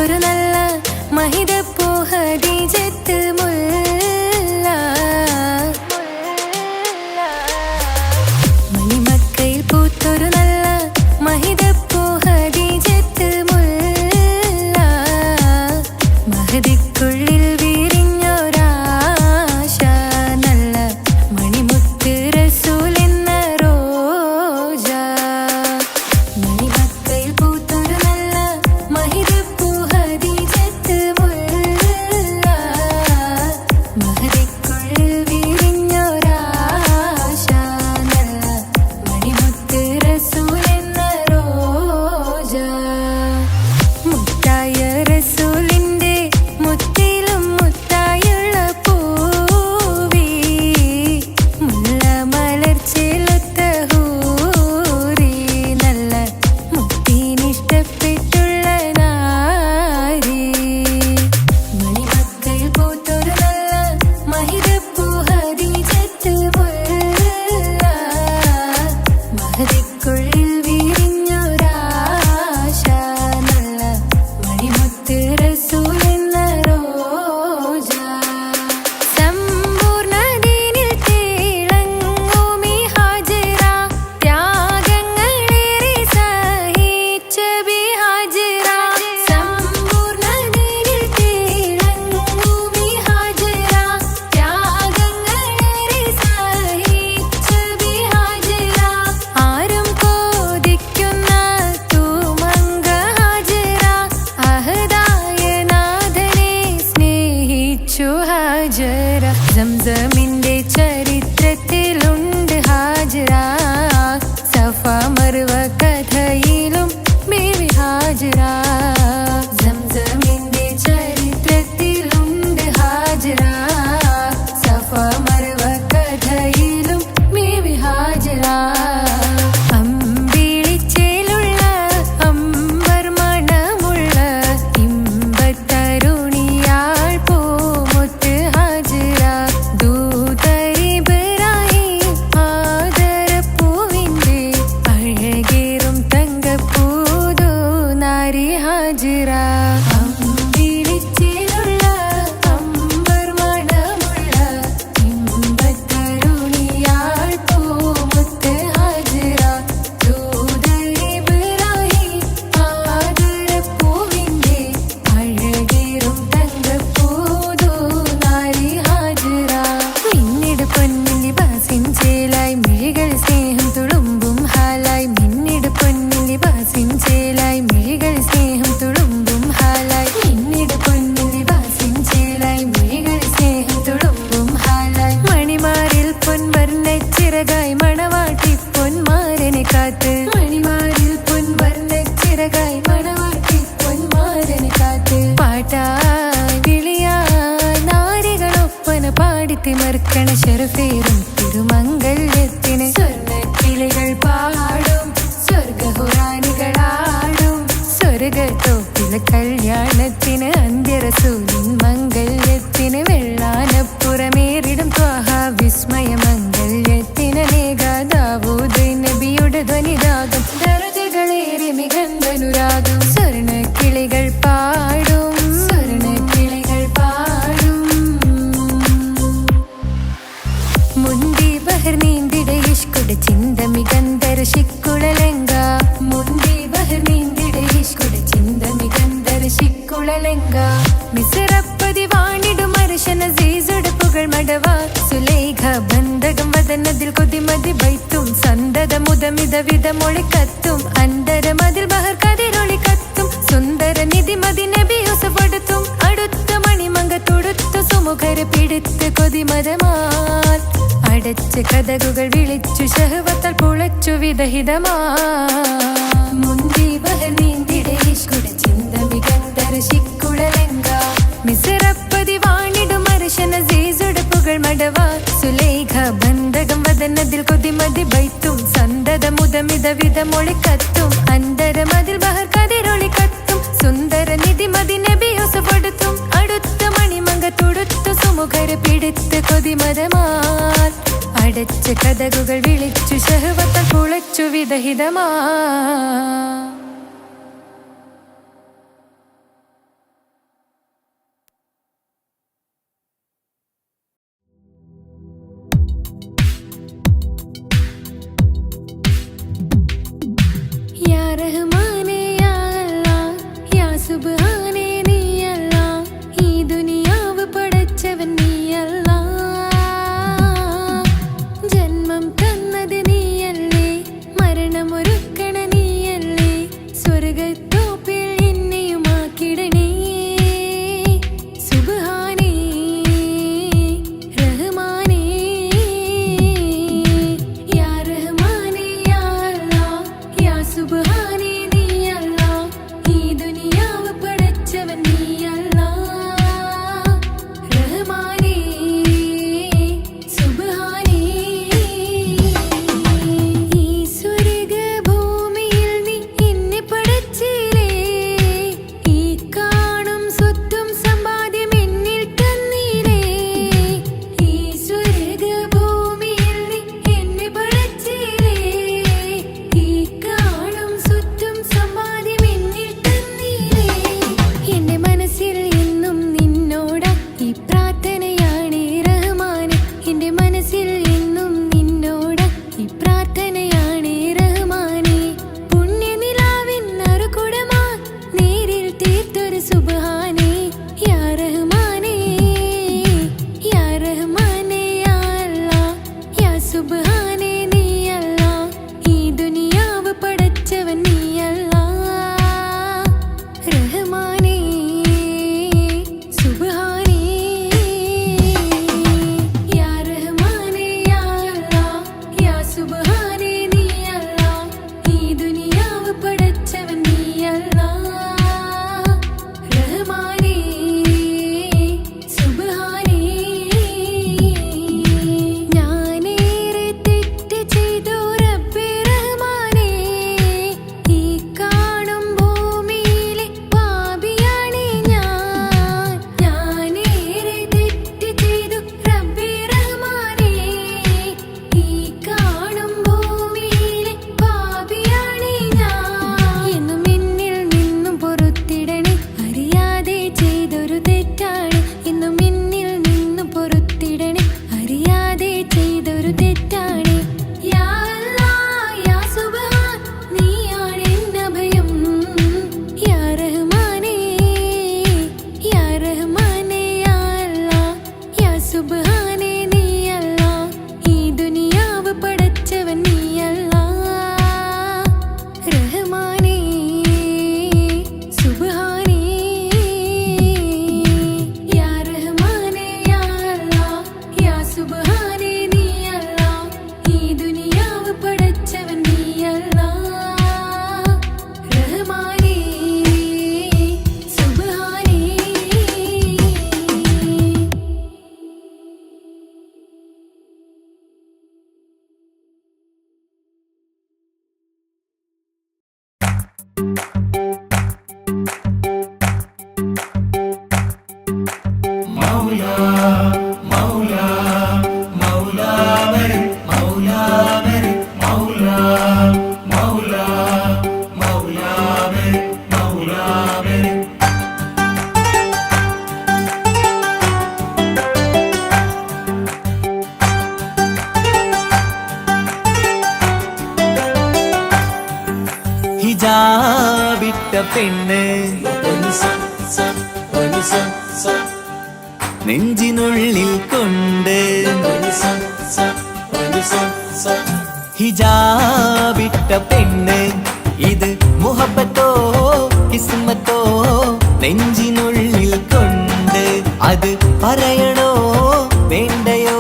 പൂത്തൊരു നല്ല മഹിതപ്പൂ ഖദീജത്ത് മുല്ല മണിമക്കയിൽ പൂത്തൊരു നല്ല മഹിതപ്പൂ ഖദീജത്ത് മുല്ല മഹദിക്കുള്ളിൽ വിരിഞ്ഞൊരാശ നല്ല മണിമുത്ത് റസൂൽ എന്ന റോജ മണിമക്കയിൽ പൂത്തൊരു നല്ല മഹിതപ്പൂ ഖദീജത്ത് മുല്ല മഹദിക്കുള്ളിൽ വിരിഞ്ഞൊരാശ നല്ല മണിമുത്ത് റസൂൽ എന്ന റോജ മുത്തായ റസൂലിന്റെ മുത്തിലും മുത്തായുള്ള പൂവി മുല്ല മലർച്ചെലുത്ത ഹൂറി നല്ല മുത്തിനിഷ്ടപ്പെട്ടുള്ള നാരി മണിമക്കയിൽ പൂത്തൊരു നല്ല മഹിതപ്പൂ ഖദീജത്ത് മുല്ല മഹദിക്കുള്ളിൽ വിരിഞ്ഞൊരാശ നല്ല മണിമുത്ത് റസൂൽ എന്ന റോജ സമ്പൂർണ്ണ ദീനിൽ തിളങ്ങുമി ഹാജിറ ത്യാഗങ്ങളേറെ സഹിച്ച ബി ഹാജിറ സമ്പൂർണ്ണ ദീനിൽ തിളങ്ങുമി ഹാജിറ ത്യാഗങ്ങളേറെ സഹിച്ച ബി ഹാജിറ ആരും കോതിക്കുന്ന തൂമങ്ക ഹാജിറ അഹദായ നാഥനെ സ്നേഹിച്ചു ഹാജിറ സംസമിന്റെ ചരിത്രത്തിലുണ്ട് ഹാജിറ സഫ മർവ കഥയിലും ബീവി ഹാജിറ സംസമിന്റെ ചരിത്രത്തിലുണ്ട് ഹാജിറ സഫ മർവ കഥയിലും ബീവി ഹാജിറ അമ്പിളിച്ചേലുള്ള അമ്പർ മണമുള്ള ഇമ്പത്തരുണിയാൾ പൂമുത്ത് ഹാജിറ ദൂതരിബറാഹിം ആദരപ്പൂവിന്റെ അഴകേറും തങ്കപ്പൂതോ നാരി ഹാജിറ അമ്പിളിച്ചേലുള്ള അമ്പർ മണമുള്ള ഇമ്പത്തരുണിയാൾ പൂമുത്ത് ഹാജിറ ദൂതരിബറാഹിം ആദരപ്പൂവിന്റെ അഴകേറും തങ്കപ്പൂതോ നാരി ഹാജിറ മിന്നിട് പൊന്നിൽ ലിബാസിൻ ചേലായി മിഴികൾ സ്നേഹം തുളുമ്പും ഹാലായി മിന്നിട് പൊന്നിൽ ലിബാസിൻ ചേലായി മിഴികൾ സ്നേഹം തുളുമ്പും ഹാലായി മിന്നിട് പൊന്നിൽ ലിബാസിൻ ചേലായി മിഴികൾ സ്നേഹം തുളുമ്പും ഹാലായി മണിമാരിൽ പൊൻവർണ്ണച്ചിറകായി മണവാട്ടി പൊന്മാരനെ കാത്ത് മണിമാരിൽ പൊൻവർണ്ണച്ചിറകായി മണവാട്ടി പൊന്മാരനെ കാത്ത് പാട്ടായി വിളിയായി നാരികളൊപ്പന പാടിത്തിമർക്കണ ശരഫേറും തിരുമംഗല്യത്തിന് സ്വർണ്ണക്കിളികൾ പാടും സ്വർഗഹുറാനികളാടും സ്വർഗത്തോപ്പില കല്യാണത്തിന് അന്ത്യറസൂലിൻ മംഗല്യത്തിന് വെള്ളാനപ്പുറമേറിടും ത്വാഹ വിസ്മയ മംഗല്യത്തിന് ദാവൂദ് നബിയുടെ ധ്വനിരാഗം ദരജകളേറെ മികന്ധനുരാഗം സ്വർണ്ണക്കിളികൾ പാടും സ്വർണ്ണക്കിളികൾ പാടും മുന്തി ബഹർ നീന്തിട ഇഷ്കുട ചിന്ത മികന്ധര ശിക്കുളലങ്ക മുന്തി ബഹർ നീന്തിട ഇഷ്കുട ചിന്ത മികന്ധര ശിക്കുളലങ്ക മിസറപ്പതി വാണിടും അർശന സീസുടെ പുകൾ മടവ സുലേഖ ബന്ധകം വദനതിൽ കൊതിമതി ബൈത്തും സന്തത മുതമിത വിധമൊളി കത്തും അന്തരമതിൽ ബഹർ കതിരൊളി കത്തും സുന്ദര നിധിമതി നബി യൂസഫെടുത്തും അടുത്ത മണിമങ്ക തൊടുത്തു സുമുഖരെ പിടിത്ത് കൊതിമതമാൽ അടച്ച കഥകുകൾ വിളിച്ചു ശഹവത്താൽ പുളച്ചു വിദഹിതമാ മുന്തി ബഹർ നീന്തിട ഇഷ്കുട ചിന്ത മികന്ധര ശിക്കുളലങ്ക മിസറപ്പതി വാണിടും അർശന സീസുടെ പുകൾ മടവ സുലേഖ ബന്ധകം വദനതിൽ കൊതിമതി ബൈത്തും സന്തത മുതമിത വിധമൊളി കത്തും അന്തരമതിൽ ബഹർ കതിരൊളി കത്തും സുന്ദര നിധിമതി നബി യൂസഫെടുത്തും അടുത്ത മണിമങ്ക തൊടുത്തു സുമുഖരെ പിടിത്ത് കൊതിമതമാൽ അടച്ച കഥകുകൾ വിളിച്ചു ശഹവത്താൽ പുളച്ചു വിദഹിതമാ മൗലാ മൗലാ മൗലാ വരും മൗലാ വരും മൗലാ മൗലാ മൗലാ വരും മൗലാ വരും ഹിജാബിട്ട പെണ്ണ് നെഞ്ചിനുള്ളിൽ കൊണ്ട് ഹിജാബിട്ട പെണ്ണ് ഇത് മുഹബത്തോ കിസ്മത്തോ നെഞ്ചിനുള്ളിൽ കൊണ്ട് അത് പറയണോ വേണ്ടയോ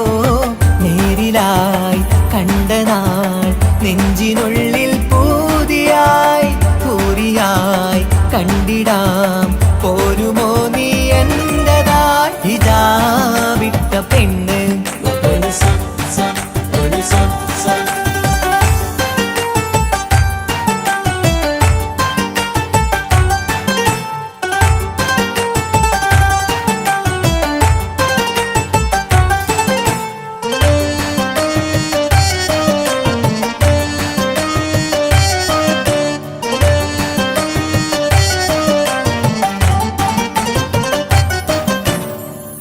നേരിലായി കണ്ട നാൾ നെഞ്ചിനുള്ളിൽ പൂതിയായി പൂരിയായി കണ്ടിടാം പോരുമോ നീ എന്റതായി ഹിജാബിട്ട പെണ്ണ്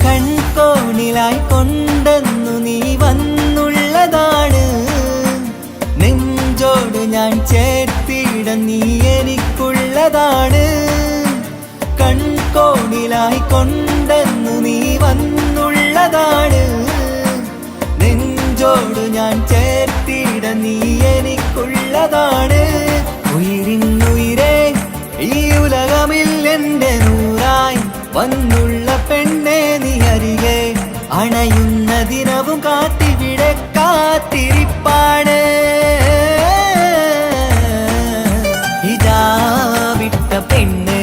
കൺകോണിലായി കൊണ്ടെന്നു നീ വന്നുള്ളതാണ് നെഞ്ചോട് ഞാൻ ചേർത്തിട നീ എനിക്കുള്ളതാണ് കൺകോണിലായി കൊണ്ടെന്നു നീ വന്നുള്ളതാണ് നെഞ്ചോട് ഞാൻ ചേർത്തിട നീ എനിക്കുള്ളതാണ് ഉയിരിന്നുയിരേ ഈ ഉലകമിൽ എന്റെ നൂറായി വന്നുള്ള പെണ്ണെ നീ അരികെ അണയുന്ന ദിനവും കാത്തിവിടെ കാത്തിരിപ്പാണ് ഹിജാബിട്ട പെണ്ണ്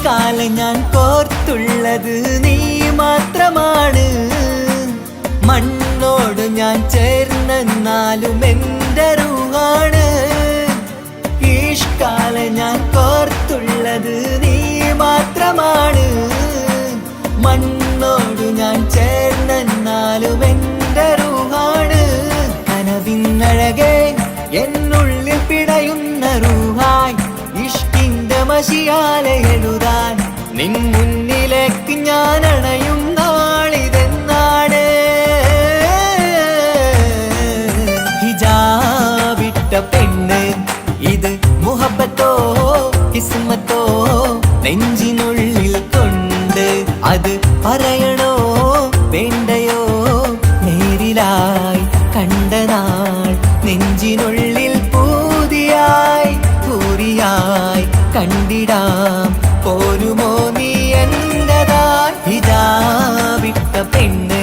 കാലം ഞാൻ കോർത്തുള്ളത് നീ മാത്രമാണ് മണ്ണോട് ഞാൻ ചേർന്നെന്നാലും എൻ്റെ റൂഹാണ് ഈഷ്കാലം ഞാൻ കോർത്തുള്ളത് നീ മാത്രമാണ് മണ്ണോട് ഞാൻ ചേർന്നെന്നാലും എൻ്റെ റൂഹാണ് കനവിന്നഴകെ എന്നുള്ളിൽ പിടയുന്ന റൂഹായി ഇഷ്കിന്റെ മഷിയാലെ എഴുതാൻ നിൻ മുന്നിലേക്ക് ഞാൻ അണയും നാളിതെന്നാണ് ഹിജാബിട്ട പെണ്ണ് ഇത് മുഹബത്തോ കിസ്മത്തോ നെഞ്ചിനുള്ളിൽ കൊണ്ട് അത് പറയണോ വേണ്ടയോ നേരിലായി കണ്ട നാൾ നെഞ്ചിനുള്ളിൽ പൂതിയായി പൂരിയായി കണ്ടിടാം പോരുമോ നീ എന്റതായി ഹിജാബിട്ട പെണ്ണ്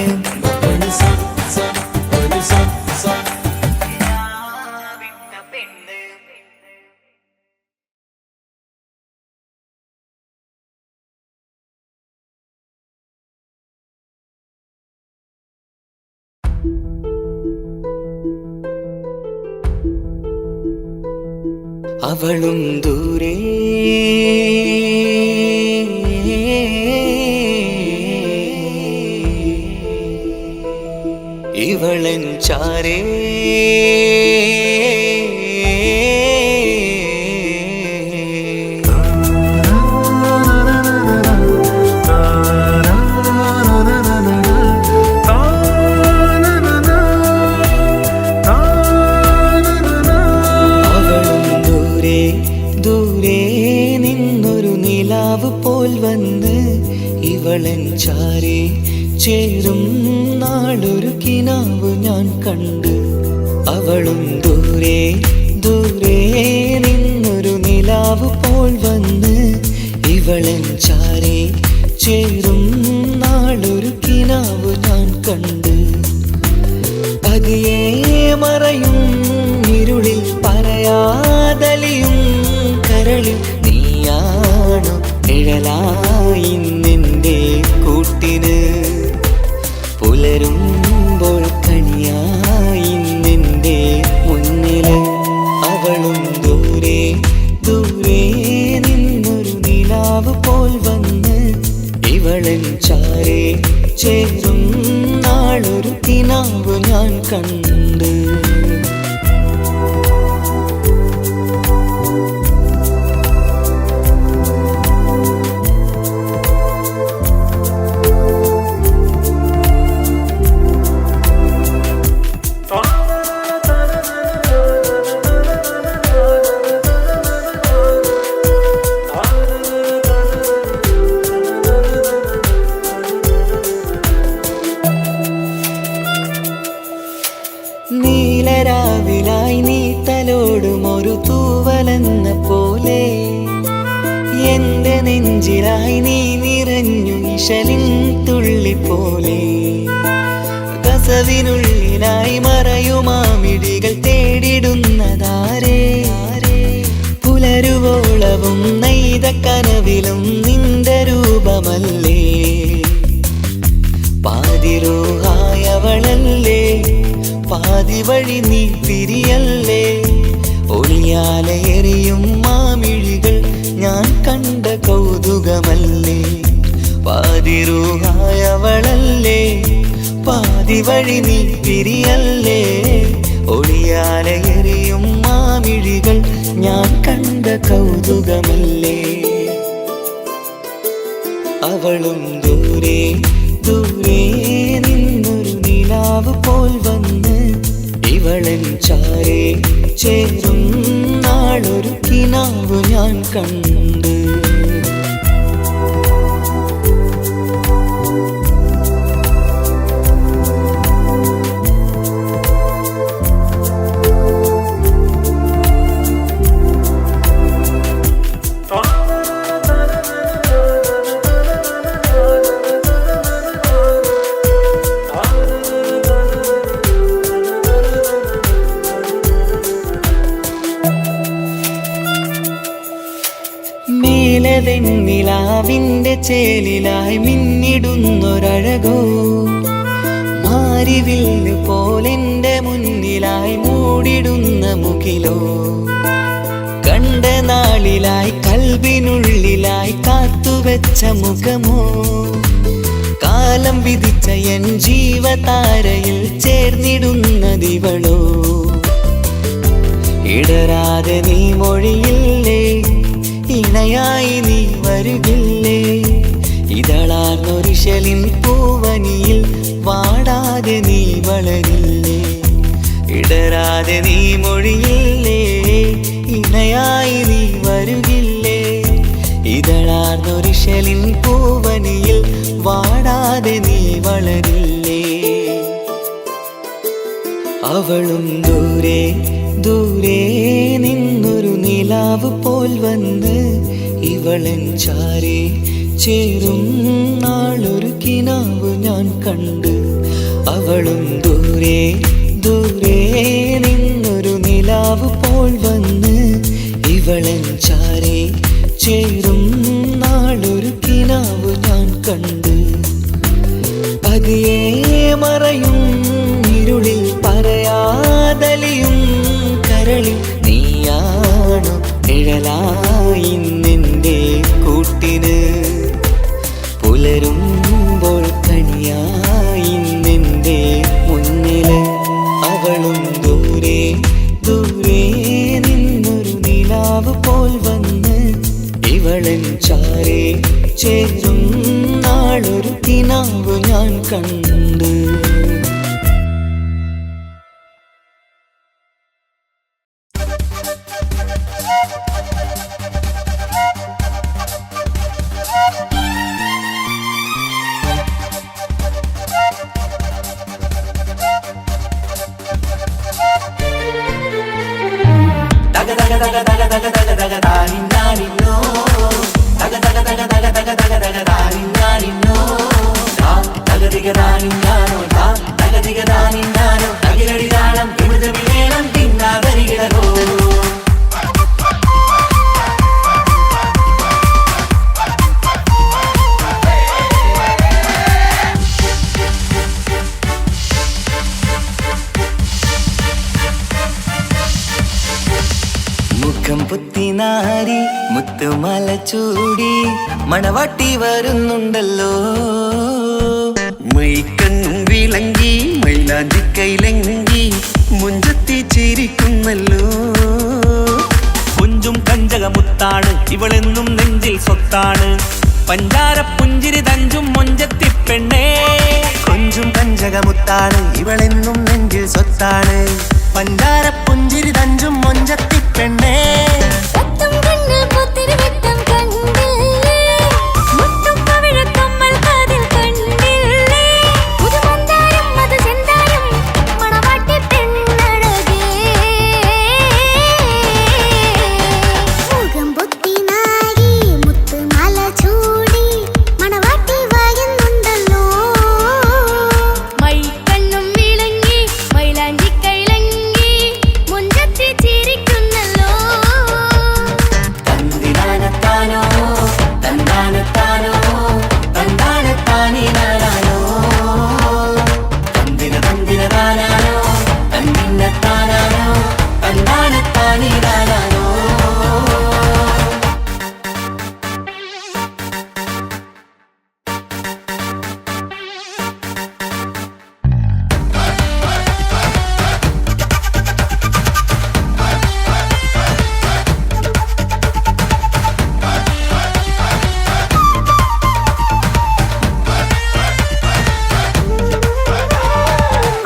അവളും ദൂരെ ഇവളൻ ചാരേ പോൽ വന്ന് ഇവളൻ ചാരേ ചേരും നാളൊരു കിനാവ് ഞാൻ കണ്ട് അവളും ദൂരെ ദൂരെ നിന്നൊരു നിലാവ് പോൽ വന്ന് ഇവളൻ ചാരേ ചേരും നാളൊരു കിനാവ് ഞാൻ കണ്ട് മറയും ഇരുളിൽ പറയാതലിയും കരളിൽ നീയാണു നിഴലായി നിന്റെ കൂട്ടിന് പുലരുമ്പോൾ കണിയായി നിന്റെ മുന്നില് അവളും ദൂരെ ദൂരെ നിന്നൊരു നിലാവ് പോൽ വന്ന് ഇവളൻ ചാരേ ചേരും നാളൊരു കിനാവ് ഞാൻ കണ്ട് നീലരാവിലായി നീ തലോടും ഒരു തൂവലെന്ന പോലെ എന്റെ നെഞ്ചിലായി നീ നിറഞ്ഞു ഇശലിൻ തുള്ളി പോലെ കസവിനുള്ളിലായി മറയുമാമിടികൾ തേടിടുന്നതാരേ പുലരുവോളവും നെയ്ത കനവിലും നിന്റെ രൂപമല്ലേ പാതിരോഹായവളല്ലേ പാതി വഴി നീ തിരിയല്ലേ ഒളിയാലെ എറിയും മാമിഴികൾ ഞാൻ കണ്ട കൗതുകമല്ലേ പാതിരൂഹായവളല്ലേ പാതി വഴി നീ തിരിയല്ലേ ഒളിയാലെ എറിയും മാമിഴികൾ ഞാൻ കണ്ട കൗതുകമല്ലേ അവളും ദൂരെ ദൂരെ നിന്നൊരു നിലാവ് പോൽ വന്ന് ഇവളൻ ചാരേ ചേരും നാളൊരു കിനാവ് ഞാൻ കണ്ട് വെണ്ണിലാവിന്റെ ചേലിലായി മിന്നിടുന്നൊരഴകോ മാരിവില്ല് പോലെന്റെ മുന്നിലായി മൂടിടുന്ന മുകിലോ കണ്ട നാളിലായി കൽബിനുള്ളിലായി കാത്തുവെച്ച മുഖമോ കാലം വിധിച്ച എൻ ജീവതാരയിൽ ചേർന്നിടുന്നതിവളോ ഇടരാതെ നീ മൊഴിയില്ലേ ഇണയായി നീ വരുകില്ലേ ഇതളാർന്നൊരിശലിൻ പൂവനിയിൽ വാടാതെ നീ വളരില്ലേ ഇടരാതെ നീ മൊഴിയില്ലേ ഇണയായി നീ വരുകില്ലേ ഇതളാർന്നൊരിശലിൻ പൂവനിയിൽ വാടാതെ നീ വളരില്ലേ അവളും ദൂരെ ദൂരെ നിന്നൊരു നിലാവ് പോൽ വന്ന് ഇവളൻ ചാരേ ചേരും നാളൊരു കിനാവ് ഞാൻ കണ്ട് അവളും ദൂരെ ദൂരെ നിന്നൊരു നിലാവ് പോൽ വന്ന് ഇവളൻ ചാരേ ചേരും നാളൊരു കിനാവ് ഞാൻ കണ്ട് പതിയെ മറയും ഇരുളിൽ പറയാതലിയും കരളിൽ നീയാണു നിഴലായി നിന്റെ കൂട്ടിന് പുലരുമ്പോൾ കണിയായി നിന്റെ മുന്നില് അവളും ദൂരെ ദൂരെ നിന്നൊരു നിലാവ് പോൽ വന്ന് ഇവളൻ ചാരേ ചേരും നാളൊരു കിനാവ് ഞാൻ കണ്ട് Daga diga dani nano, daga diga dani nano, dagiladi dalam, പുത്തിനാരി മുത്തുമല ചൂടി മണവാട്ടി വരുന്നുണ്ടല്ലോ. മൈക്കണ്ണും വിളങ്ങി മൈലാഞ്ചി കൈലങ്ങി മുഞ്ചത്തി ചിരിക്കുന്നല്ലോ. കുഞ്ചും കഞ്ചകമുത്താണ് ഇവളെന്നും നെഞ്ചിൽ സ്വത്താണ്. പഞ്ചാര പുഞ്ചിരി തഞ്ചും മൊഞ്ചത്തി പെണ്ണേ. കൊഞ്ചും കഞ്ചകമുത്താണ് ഇവളെന്നും നെഞ്ചിൽ സ്വത്താണ്. പഞ്ചാര പുഞ്ചിരി തഞ്ചും മൊഞ്ചത്തി പെണ്ണേ. ഒത്തും കണ്ണിൽ പുത്തിരി വെട്ടം കണ്ടില്ലേ, മുത്തും പവിഴക്കമ്മൽ കാതിൽ കണ്ടില്ലേ, പുതുമന്ദാരം മധുചന്ദനം മണവാട്ടി പെണ്ണഴകേ. മുഖം പൊത്തി നാരി മുത്തുമാല ചൂടി മണവാട്ടി വായുന്നുണ്ടല്ലോ. മൈക്കണ്ണും വിളങ്ങി മൈലാഞ്ചി കൈലങ്ങി മുഞ്ചത്തി ചിരിക്കുന്നല്ലോ. തന്തിനാനത്താനോ തന്താനത്താനോ തന്താനത്താനിനാനോ തന്തിന തന്തിനതാനാനോ തന്നിന്നത്താനാനോ തന്താനത്താനിനാനോ.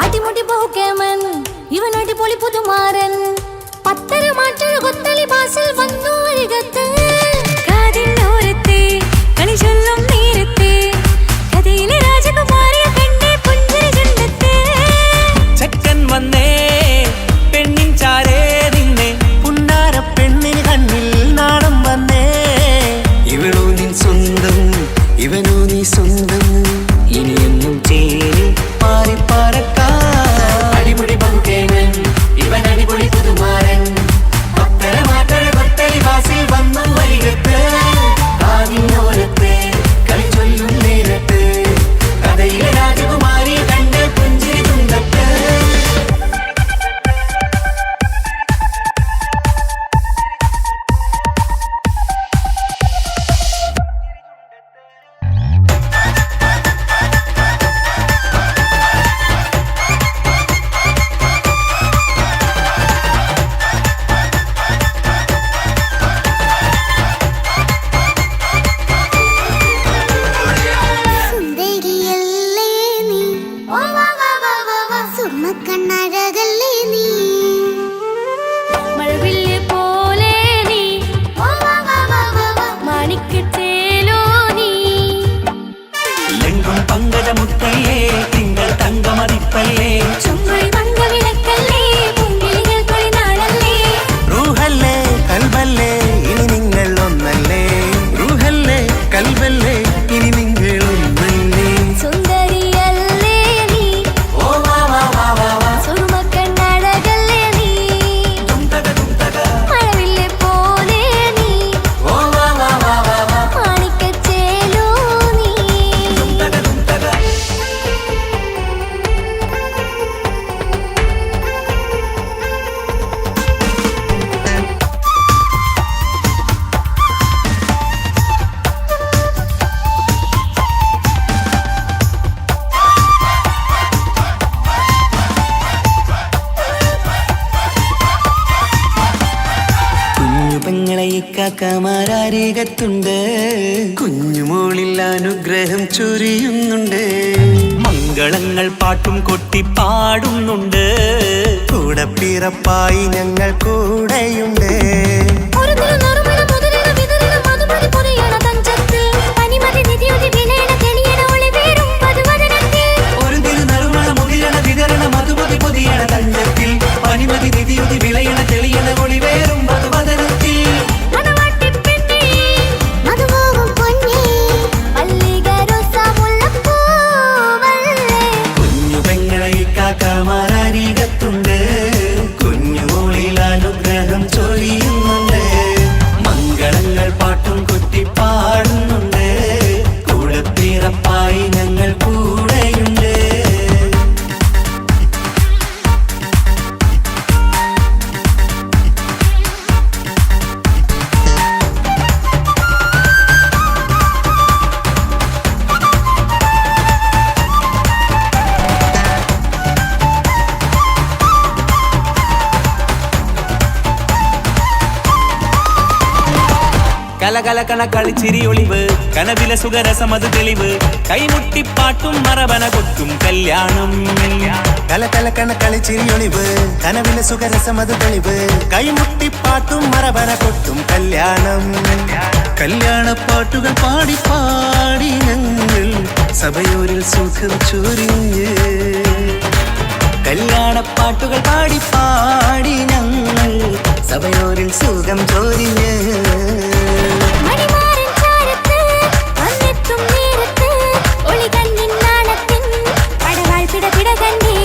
അടിമുടി ബഹുകേമൻ ഇവൻ അടിപൊളി പുതുമാരൻ. പത്തര മാറ്റൊരു കൊത്തളി ബാസിൽ വന്നു അരികത്ത്. കാതിന്നോരത്തെ കളി ചൊല്ലും നേരത്തെ കഥയിലെ രാജകുമാരിയെ പെണ്ണെ പുഞ്ചിരി ചുണ്ടത്തെ. ചെക്കൻ വന്നേ പെണ്ണിൻ ചാരേ നിന്നെ. പുന്നാര പെണ്ണിന് കണ്ണിൽ നാണം വന്നേ. ഇവളോ നിൻ സ്വന്തം ഇവനോ നീ സ്വന്തം. ഇനിയെന്നും ചേരി മാറി പറക്കാം. അടിപൊളി ബഹുകേമൻ ഇവൻ അടിപൊളി പുതുമാരൻ. പത്തര മാറ്റഴ കൊത്തളി ബാസിൽ വന്നു വരികത്ത്. കാതിനോരത്ത് കളി ചൊല്ലും നേരത്ത് കഥയിലെ രാജകുമാരിയെ കണ്ട് പുഞ്ചിരി തുണ്ടത്ത്. സുന്ദരിയല്ലേ നീ, സുർമ്മക്കണ്ണഴകല്ലേ നീ. മഴവില്ല് പോലെ നീ മാണിക്കച്ചേലോ നീ. ലെങ്കും പങ്കജമുത്തല്ലേ തിങ്കൾ തങ്കമതിപ്പല്ലേ. ചുങ്കുഴി മങ്കവിളക്കല്ലേ പൂങ്കിളികൾ കൊളിനാളല്ലേ. റൂഹല്ലേ കൽബല്ലേ ഇനി നിങ്ങൾ ഒന്നല്ലേ. റൂഹല്ലേ കൽബല്ലേ ഇനി നിങ്ങൾ ഒന്നല്ലേ. സുന്ദരിയല്ലേ നീ, സുറുമക്കണ്ണഴകല്ലേ നീ. മഴവില്ല് പോലെ നീ മാണിക്കച്ചേലോ നീ. കുഞ്ഞു പെങ്ങളെ ഇക്കാക്കമാരരികത്തുണ്ട്. കുഞ്ഞുമോളിൽ അനുഗ്രഹം ചൊരിയുന്നുണ്ട്. മംഗളങ്ങൾ പാട്ടും കൊട്ടി പാടുന്നുണ്ട്. കൂടെ പിറപ്പായി ഞങ്ങൾ കൂടെയുണ്ട്. ഒരു തിരുനറുമണ മുതിരണ വിതരണ മധുമതി പൊതിയണ തഞ്ചത്തിൽ പനിമതി നിധിയുതി വിലയണ തെളിയണ ഒളിവേറും പതുവദനത്തിൽ. ഒരു തിരുനറുമണ മുതിരണ വിതരണ മധുമതി പൊതിയണ തഞ്ചത്തിൽ പനിമതി നിധിയുതി വിളയണ തെളിയണ ഒളിവേറും മധുവദനത്തിൽ. മണവാട്ടി പെണ്ണേ മധുപോകും പൊന്നേ മല്ലിക റോസ മുല്ലപ്പൂവല്ലേ. കുഞ്ഞു പെങ്ങളെ ഇക്കാക്കമാരരികത്തുണ്ട്. കുഞ്ഞുമോളിൽ അനുഗ്രഹം ചൊരിയുന്നുണ്ട്. മംഗളങ്ങൾ പാട്ടും കൊട്ടി പാടുന്നുണ്ട്. കൂടെ പിറപ്പായി ഞങ്ങൾ കൂടെയുണ്ട്. കലകലകണ കളിച്ചിരി ഒളിവ് കനവിലെ സുഖരസമത് തെളിവ് കൈമുട്ടിപ്പാട്ടും മറവന കൊട്ടും കല്യാണം കലകലകണ കളിച്ചിരി ഒളിവ് കനവിലെ സുഖരസമത് തെളിവ് കൈമുട്ടിപ്പാട്ടും മറവന കൊട്ടും കല്യാണം കല്യാണപ്പാട്ടുകൾ പാടി പാടി ഞങ്ങൾ സഭയോരിൽ സുഖം ചൊരിഞ്ഞ് കല്യാണപ്പാട്ടുകൾ പാടി പാടി ഞങ്ങൾ സഭയോരിൽ സുഖം ചൊരിഞ്ഞ് മണിമാരൻ ചാരത്ത് വന്നെത്തും നേരത്ത് ഒളികണ്ണിൻ നാണത്തിൻ പടവാൾ പിടപിട കണ്ടേ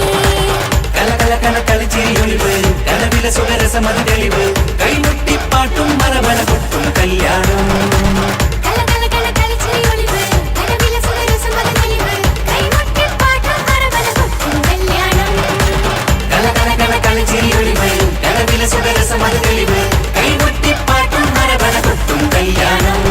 കലകലകണ കളിച്ചിരി ഒളിവ് കനവിലെ സുഖരസമത് തെളിവ് കൈമുട്ടിപ്പാട്ടും മറവന കൊട്ടും കല്യാണം കലകലകണ കളിച്ചിരി ഒളിവ് കനവിലെ സുഖരസമത് തെളിവ് കൈമുട്ടിപ്പാട്ടും മറവന കൊട്ടും കല്യാണം കലകലകണ കളിച്ചിരി ഒളിവ് കനവിലെ സുഖരസമത് തെളിവ് കൈമുട്ടിപ്പാട്ടും മറവന കൊട്ടും കല്യാണം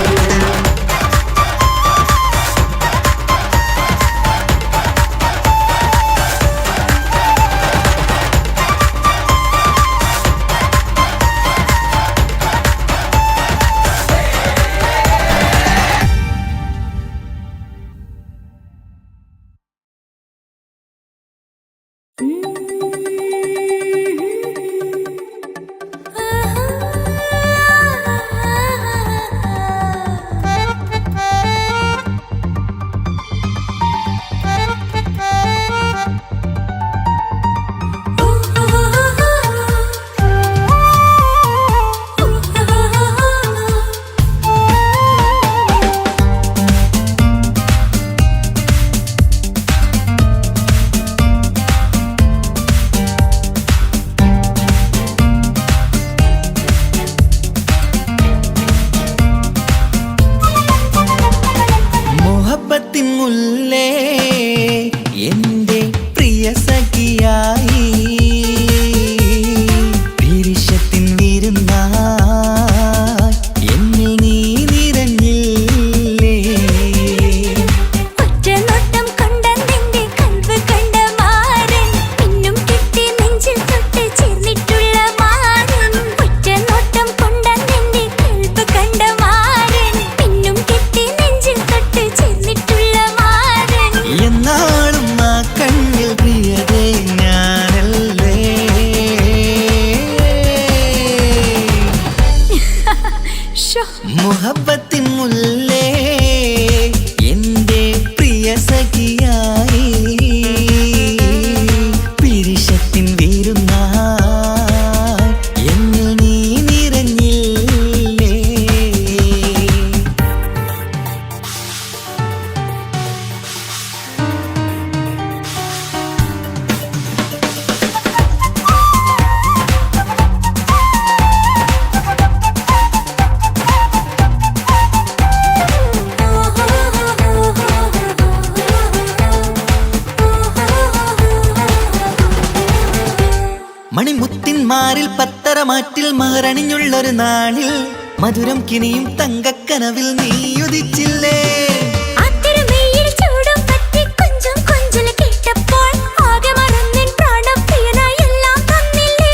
മുഹബത്തിൻ മുല്ലേ എന്റെ പ്രിയ സഖിയായി പിരിശത്തിൻ വിരുന്നായി എന്നിൽ നീ നിറഞ്ഞില്ലേ ഒറ്റ നോട്ടം കൊണ്ട നിന്റെ കൽവ് കണ്ട മാരൻ പിന്നും കിട്ടി നെഞ്ചിൽ തൊട്ട് ചേർന്നിട്ടുള്ള മാരൻ ഒറ്റ നോട്ടം കൊണ്ട നിന്റെ കൽവ് കണ്ട മാരൻ പിന്നും കിട്ടി നെഞ്ചിൽ തൊട്ട് ചേർന്നിട്ടുള്ള മാരൻ എന്നാളും ആ കണ്ണിൽ പ്രിയതേ ഞാനല്ലേ മുഹബത്തിൻ മുല്ലേ എന്റെ പ്രിയ സഖിയായി പിരിശത്തിൻ വിരുന്നായി എന്നിൽ നീ നിറഞ്ഞില്ലേ മണിമുത്തിന്മാരിൽ പത്തരമാറ്റിൽ മഹറണിഞ്ഞുള്ളൊരു നാളിൽ മധുരം കിനിയും തങ്കക്കനവിൽ നീ ഉദിച്ചില്ലേ ആത്തിരുമേയിൽ ചൂടും പറ്റി കൊഞ്ചും കൊഞ്ചൽ കേട്ടപ്പോൾ ആകെ മറന്നിൻ പ്രാണപ്രിയനായി എല്ലാം തന്നില്ലേ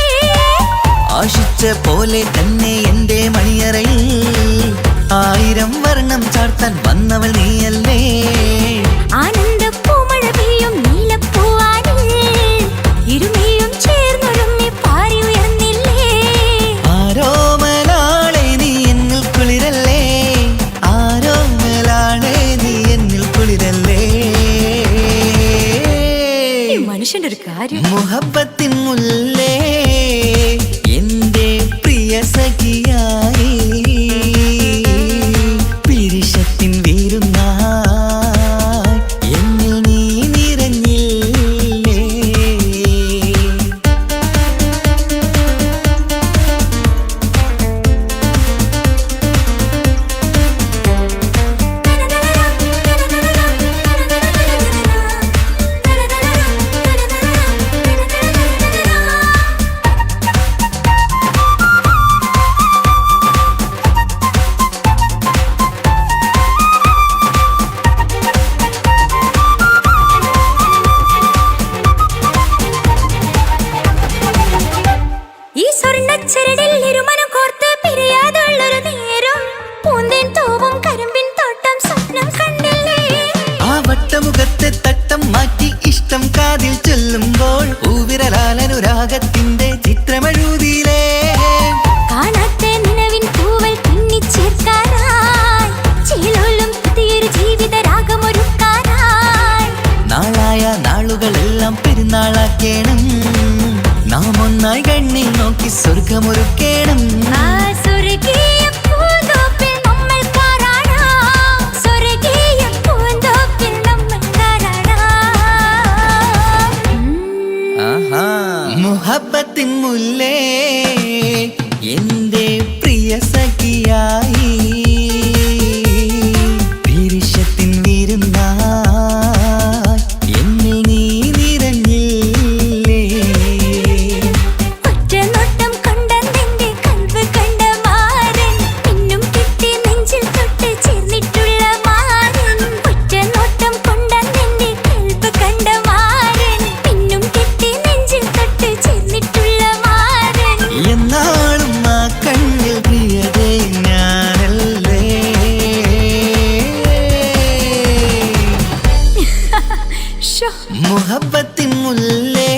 ആശിച്ച പോലെ തന്നെ എന്റെ മണിയറയിൽ 1000 വർണ്ണം ചാർത്താൻ വന്നവൾ നീയല്ലേ ആനന്ദ പൂമഴ പെയ്യും നീലപ്പൂവാനിൽ ഇരുമയും ചേർന്നൊരുമ്മി പാറി ഉയർന്നില്ലേ ആരോമലാളെ നീ എന്നിൽ കുളിരല്ലേ ആരോമലാളെ നീ എന്നിൽ കുളിരല്ലേ മനുഷ്യന്റെ ഒരു കാര്യം മുഹബത്തിൻ മുല്ലേ എന്റെ പ്രിയ സഖിയായി പിരിശത്തിൻ വിരുന്നായി എന്നിൽ നീ നിറഞ്ഞില്ലേ ചൊല്ലുമ്പോൾ പൂവിരലാലനുരാഗത്തിന്റെ ചിത്രമെഴുതിയിലേ കാണാത്ത നിലവിൻ പൂവൽ പിന്നിച്ചേർക്കാനായി ചേലോലും പുതിയൊരു ജീവിത രാഗമൊരുക്കാനായി നാളായ നാളുകളെല്ലാം പെരുന്നാളാക്കേണം നാം ഒന്നായി കണ്ണിൽ നോക്കി സ്വർഗമൊരുക്കേണം ആ സ്വർഗീയ പൂന്തോപ്പിൽ നമ്മൾ കാണാം സ്വർഗീയ പൂന്തോപ്പിൽ നമ്മൾ കാണാം മുഹബത്തിൻ മുല്ലേ എന്റെ പ്രിയ സഖിയായി പിരിശത്തിൻ വിരുന്നായി എന്നിൽ നീ നിറഞ്ഞില്ലേ ഒറ്റ നോട്ടം കൊണ്ട നിന്റെ കൽവ് കണ്ട മാരൻ പിന്നും കിട്ടി നെഞ്ചിൽ തൊട്ട് ചേർന്നിട്ടുള്ള മാരൻ ഒറ്റ നോട്ടം കൊണ്ട നിന്റെ കൽവ് കണ്ട മാരൻ പിന്നും കിട്ടി നെഞ്ചിൽ തൊട്ട് ചേർന്നിട്ടുള്ള മാരൻ എന്നാളും ആ കണ്ണിൽ പ്രിയതേ ഞാനല്ലേ മുഹബത്തിൻ മുല്ലേ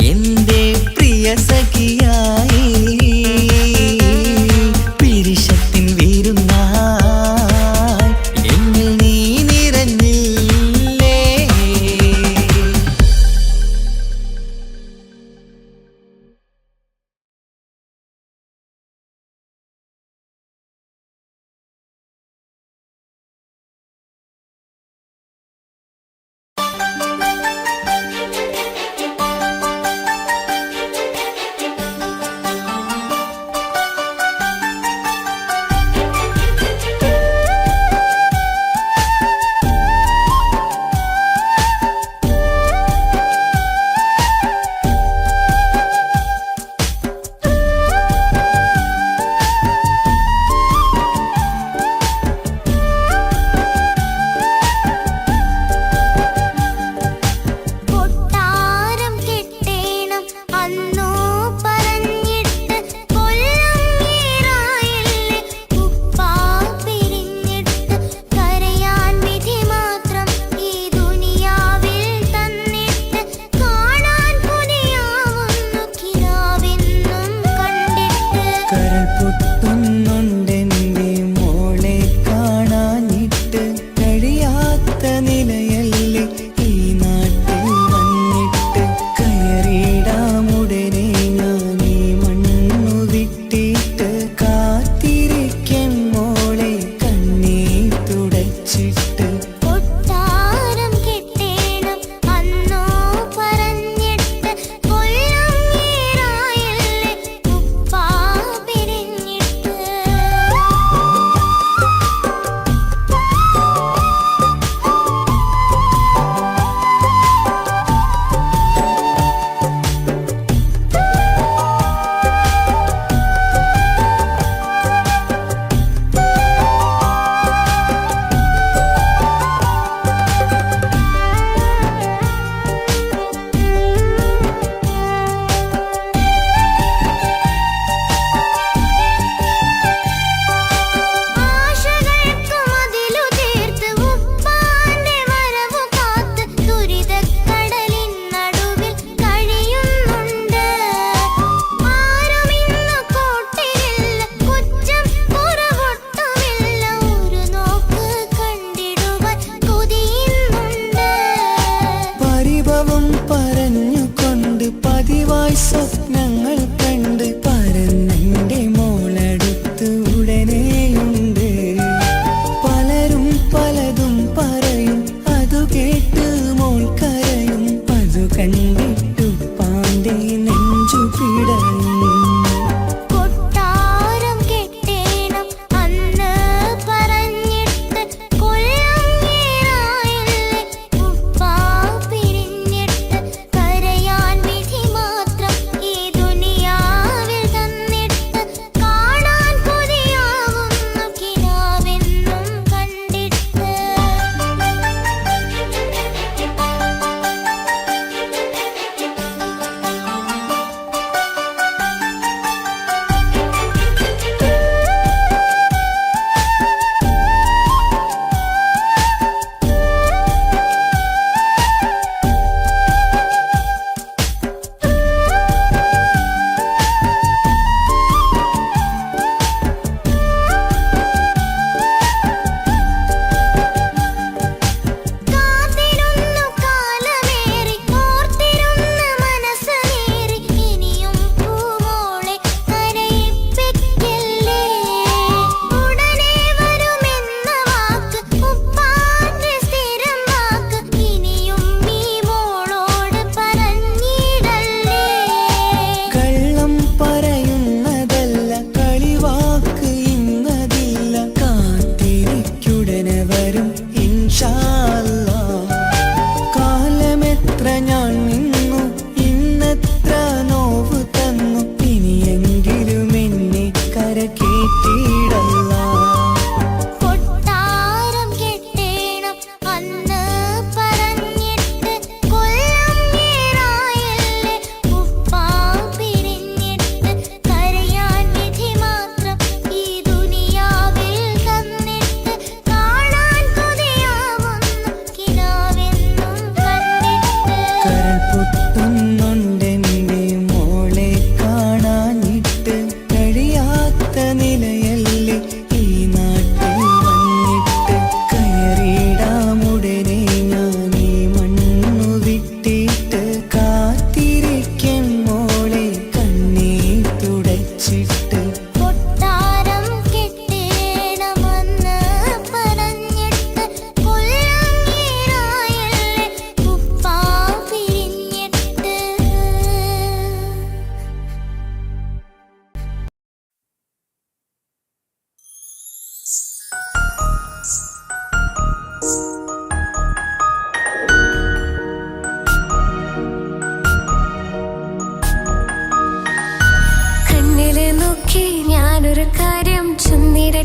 എന്റെ പ്രിയ സഖിയായി പിരിശത്തിൻ വിരുന്നായി എന്നിൽ നീ നിറഞ്ഞില്ലേ കൊട്ടാരം കെട്ടേണം അന്നോ പറഞ്ഞിട്ട് കൊല്ലം ഏറായില്ലേ ഉപ്പാ പിരിഞ്ഞിട്ട് കരയാൻ വിധി മാത്രം ഈ ദുനിയാവിൽ തന്നിട്ട് കാണാൻ കൊതിയാവുന്നു കിനാവെന്നും കണ്ടിട്ട് കരൾ പൊട്ടുന്നുണ്ടെന്റെ മോളെ കാണാനിട്ട് കഴിയാത്ത നിലയല്ലേ ഈ നാട്ടിൽ വന്നിട്ട് കയറിയിടാമുടനെ ഞാൻ ഈ മണ്ണു വിട്ടിട്ട് കാത്തിരിക്കും മോളെ കണ്ണീർ തുടച്ചിട്ട് കൊട്ടാരം കെട്ടേണം അന്നോ പറഞ്ഞിട്ട് കൊല്ലം ഏറായില്ലേ ഉപ്പാ പിരിഞ്ഞിട്ട് ആശകൾക്ക് മതിലു തീർത്ത് ഉപ്പാന്റെ വരവു കാത്ത് ദുരിതക്കടലിൻ നടുവിൽ കഴിയുന്നുണ്ട് ആരുമിന്നു കൂട്ടിരില്ല കുറ്റം കുറവൊട്ടുമില്ല ഒരു നോക്ക് കണ്ടിടുവാൻ കൊതിയുന്നുണ്ട് പരിഭവം പറഞ്ഞുകൊണ്ട് പതിവായി സ്വപ്നങ്ങൾ കണ്ട് പരന്നെന്റെ മോളടുത്ത് ഉടനെയുണ്ട് പലരും പലതും പറയും അതു കേട്ട് മോൾ കരയും അതു കണ്ടിട്ടു പാണ്ഡേ നെഞ്ചു പിടയും കൊട്ടാരം കെട്ടേണം അന്ന് പറഞ്ഞിട്ട് കൊല്ലം ഏറായില്ലേ ഉപ്പാ പിരിഞ്ഞിട്ട് കരയാൻ വിധി മാത്രം ഈ ദുനിയാവിൽ തന്നിട്ട് കാണാൻ കൊതിയാവുന്നു കിനാവെന്നും കണ്ടിട്ട്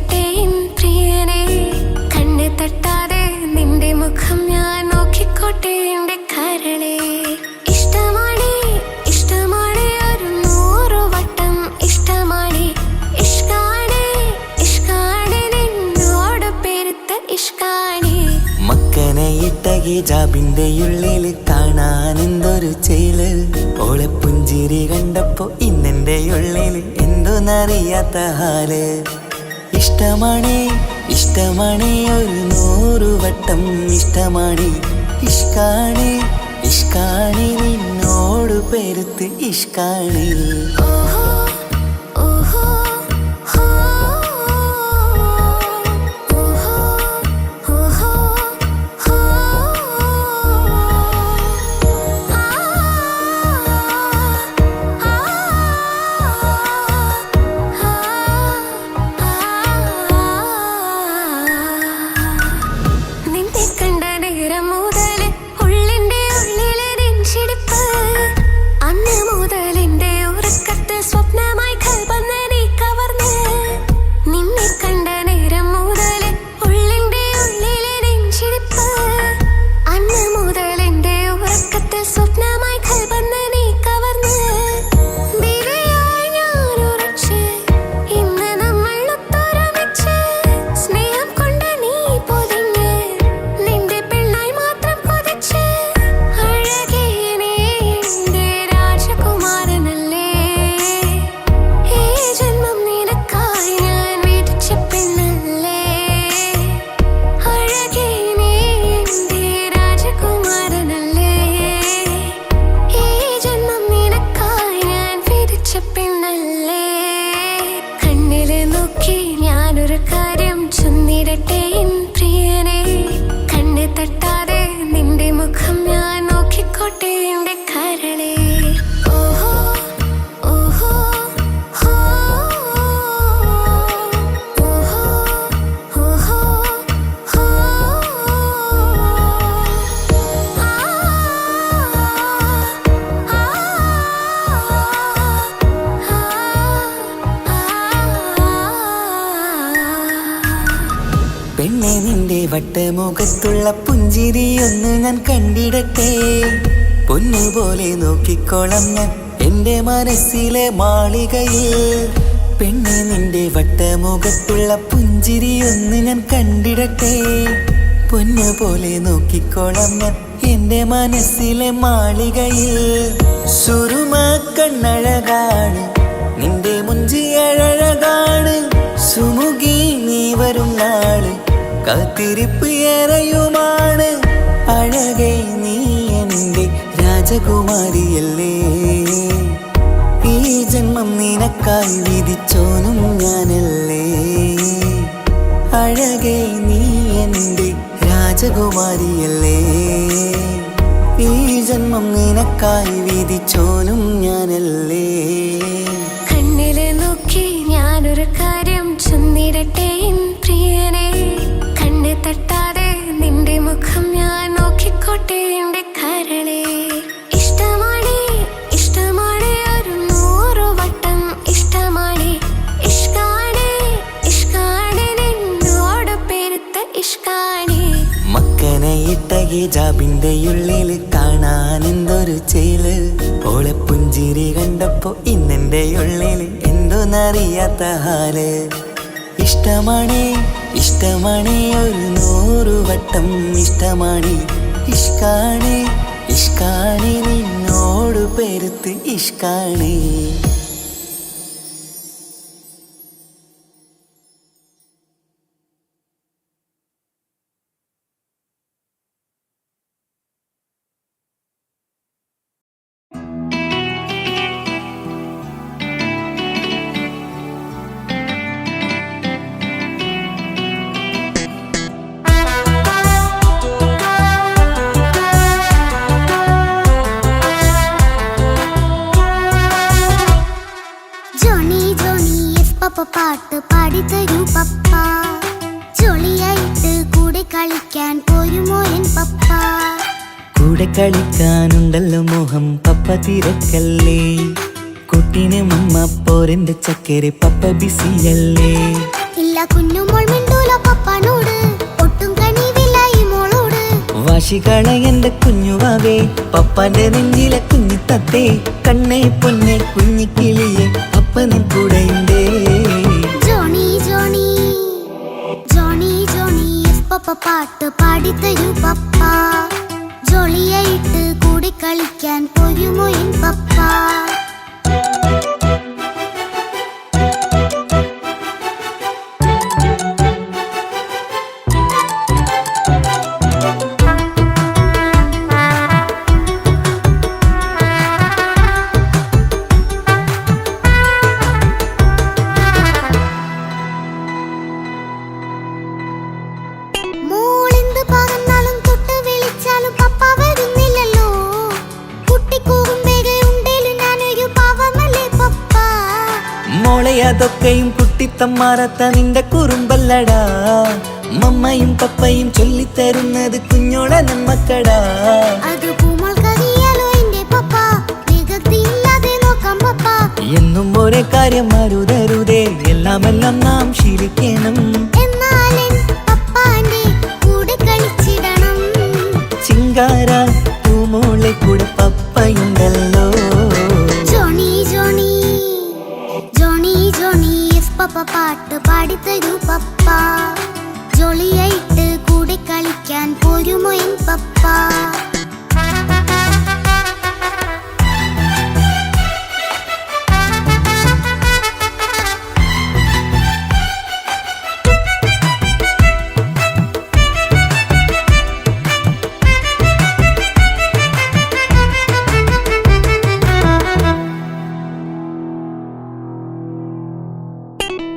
ചൊന്നിടട്ടെ എൻ പ്രിയനെ കണ്ണ് തട്ടാതെ നിന്റെ മുഖം ഞാൻ നോക്കിക്കോട്ടെ എന്റെ കരളെ ഇഷ്ടമാണ് ഇഷ്ടമാണ് ഒരു 100 വട്ടം ഇഷ്ടമാണ് ഇഷ്കാണ് ഇഷ്കാണ് നിന്നോട് പെരുത്ത ഇഷ്കാണ് മക്കനെ ഇട്ട ഹിജാബിന്റെ ഉള്ളിൽ കാണാൻ എന്തൊരു ചേല് ഓളെ പുഞ്ചിരി കണ്ടപ്പോ ഇന്നെന്റെ ഉള്ളിൽ എന്തോന്നറിയാത്ത ഹാല് ഇഷ്ടമാണ് ഇഷ്ടമാണ് ഒരു 100 വട്ടം ഇഷ്ടമാണ് ഇഷ്കാണ് ഇഷ്കാണ് നിന്നോട് പെരുത്ത് ഇഷ്കാണ് ഓഹോ ഓഹോ ഹോ ഓഹോ ഓഹോ ഹോ നിന്റെ കണ്ട നേരം മുതൽ ഉള്ളിന്റെ ഉള്ളിലെ നെഞ്ചിടിപ്പ് അന്ന് മുതൽ എന്റെ ഉറക്കത്ത് സ്വപ്നമായി കൽപ്പന നീ കവർന്ന് നിന്നെ കണ്ട നേരം മുതൽ ഉള്ളിന്റെ ഉള്ളിലെ നെഞ്ചിടിപ്പ് അന്ന് മുതൽ എന്റെ ഉറക്കത്ത് സ്വപ്നമായി കൽപ്പന നീ കവർന്ന് ദിവ്യയായി ഞാൻ ഉറച്ച് ഇന്ന് നമ്മൾ ഒത്തൊരുമിച്ച് സ്നേഹം കൊണ്ട് നീ പൊതിഞ്ഞ് നിന്റെ പെണ്ണായി മാത്രം കൊതിച്ച് അഴകേ നീ എന്റെ രാജകുമാരനല്ലേ ഈ ജന്മം നിനക്കായി ഞാൻ വിധിച്ച പെണ്ണല്ലേ അഴകേ നീ എന്റെ രാജകുമാരനല്ലേ ഈ ജന്മം നിനക്കായി ഞാൻ വിധിച്ച പെണ്ണല്ലേ കണ്ണില് നോക്കി ഞാനൊരു കാര്യം ചൊന്നിടട്ടെ എൻ പ്രിയനെ കണ്ണ് തട്ടാതെ നിന്റെ മുഖം ഞാൻ നോക്കിക്കോട്ടെ എന്റെ കരളെ ഓഹോ ഓഹോ ഹോ ഓഹോ ഓഹോ ഹോ പെണ്ണെ നിന്റെ വട്ടമുഖത്തുള്ള പുഞ്ചിരിയൊന്ന് ഞാൻ കണ്ടിടട്ടെ പൊന്നുപോലെ നോക്കിക്കോളം ഞാൻ എന്റെ മനസ്സിലെ മാളികയിൽ പെണ്ണെ നിന്റെ വട്ടമുഖത്തുള്ള പുഞ്ചിരിയൊന്ന് ഞാൻ കണ്ടിടട്ടെ പൊന്നുപോലെ നോക്കിക്കോളം ഞാൻ എന്റെ മനസ്സിലെ മാളികയിൽ സുറുമ കണ്ണഴകാണ് നിന്റെ മുഞ്ചി അഴകാണ് സുമുഖി നീ വരും നാള് കാത്തിരിപ്പ് ഏറെയുമാണ് അഴകേ നീ എന്റെ രാജകുമാരിയല്ലേ ഈ ജന്മം നിനക്കായി വിധിച്ചോനും ഞാനല്ലേ അഴകേ നീ എന്റെ രാജകുമാരിയല്ലേ ഈ ജന്മം നിനക്കായി വിധിച്ചോനും ഞാനല്ലേ കണ്ണില് നോക്കി ഞാനൊരു കാര്യം ചൊന്നിടട്ടെ എൻ പ്രിയനെ കണ്ണ് തട്ടാതെ നിന്റെ മുഖം ഞാൻ നോക്കിക്കോട്ടെ എന്റെ കരളെ ഇഷ്ടമാണ് ഇഷ്ടമാണ് ഒരു 100 വട്ടം ഇഷ്ടമാണ് ഇഷ്കാണ് ഇഷ്കാണ് നിന്നോട് പെരുത്ത ഇഷ്കാണ് മക്കനെ ഇട്ട ഹിജാബിന്റെ ഉള്ളിൽ കാണാൻ എന്തൊരു ചേല് ഓളെ പുഞ്ചിരി കണ്ടപ്പോ ഇന്നെന്റെ ഉള്ളിൽ എന്തോന്നറിയാത്ത ഹാല് ഇഷ്ടമാണ് ഇഷ്ടമാണ് ഒരു 100 വട്ടം ഇഷ്ടമാണ് ഇഷ്കാണ് ഇഷ്കാണ് നിന്നോട് പെരുത്ത് ഇഷ്കാണ് പപ്പ പാട്ട് പാടിത്തരൂ പപ്പ ജോളിയായിട്ട് കൂടെ കളിക്കാൻ പോരുമോ എൻ പപ്പ കൂടെ കളിക്കാനുണ്ടല്ലോ മോഹം പപ്പ തിരക്കല്ലേ കുട്ടിനെ മമ്മ പോരെന്റെ ചക്കരെ പപ്പ ബിസിയല്ലേ ഇല്ല കുഞ്ഞുമോൾ മിണ്ടൂല പപ്പാനോട്, ഒട്ടും കനിവില്ല ഈ മോളോട്. വാശികള എന്റെ കുഞ്ഞുവാവേ, പപ്പാന്റെ നെഞ്ചിലെ കുഞ്ഞിത്തത്തേ, കണ്ണേ പൊന്നെ കുഞ്ഞിക്കിളിയെ അപ്പനും കൂടെയുണ്ടേ. Johnny Johnny Johnny Johnny yes papa പാട്ട് പാടിത്തരൂ പപ്പ. ജോളിയായിട്ട് കൂടി കളിക്കാൻ പോരുമോ എൻ പപ്പ. മോളെന്ത് പറഞ്ഞാലും തൊട്ട് വിളിച്ചാലും പപ്പ വരുന്നില്ലല്ലോ. കുട്ടിക്കൂറുമ്പേരെ ഉണ്ടേലും ഞാനൊരു പാവമല്ലേ പപ്പ. മോളെ അതൊക്കെയും കുട്ടിത്തമ്മാറത്ത നിന്റെ കുറുമ്പല്ലടാ. മമ്മയും പപ്പയും ചൊല്ലിത്തരുന്നത് കുഞ്ഞോളെ നമ്മക്കടാ. അത് പൂമോൾക്കറിയാലോ എന്റെ പപ്പ, വികൃതിയില്ലാതെ നോക്കാം പപ്പ. എന്നും ഒരേ കാര്യം അരുതരുതേ, എല്ലാം നാം ശീലിക്കണം. എന്നാലെൻ പപ്പാന്റെ കൂടെ കളിച്ചിടണം. ചിങ്കാര പൂമോളെ കൂടെ പപ്പയുണ്ടല്ലോ. Johnny Johnny Johnny Johnny yes papa പാട്ട് പാടിത്തരൂ പപ്പ. ജോളിയായിട്ട് കൂടെ കളിക്കാൻ പോരുമോ എൻ പപ്പ.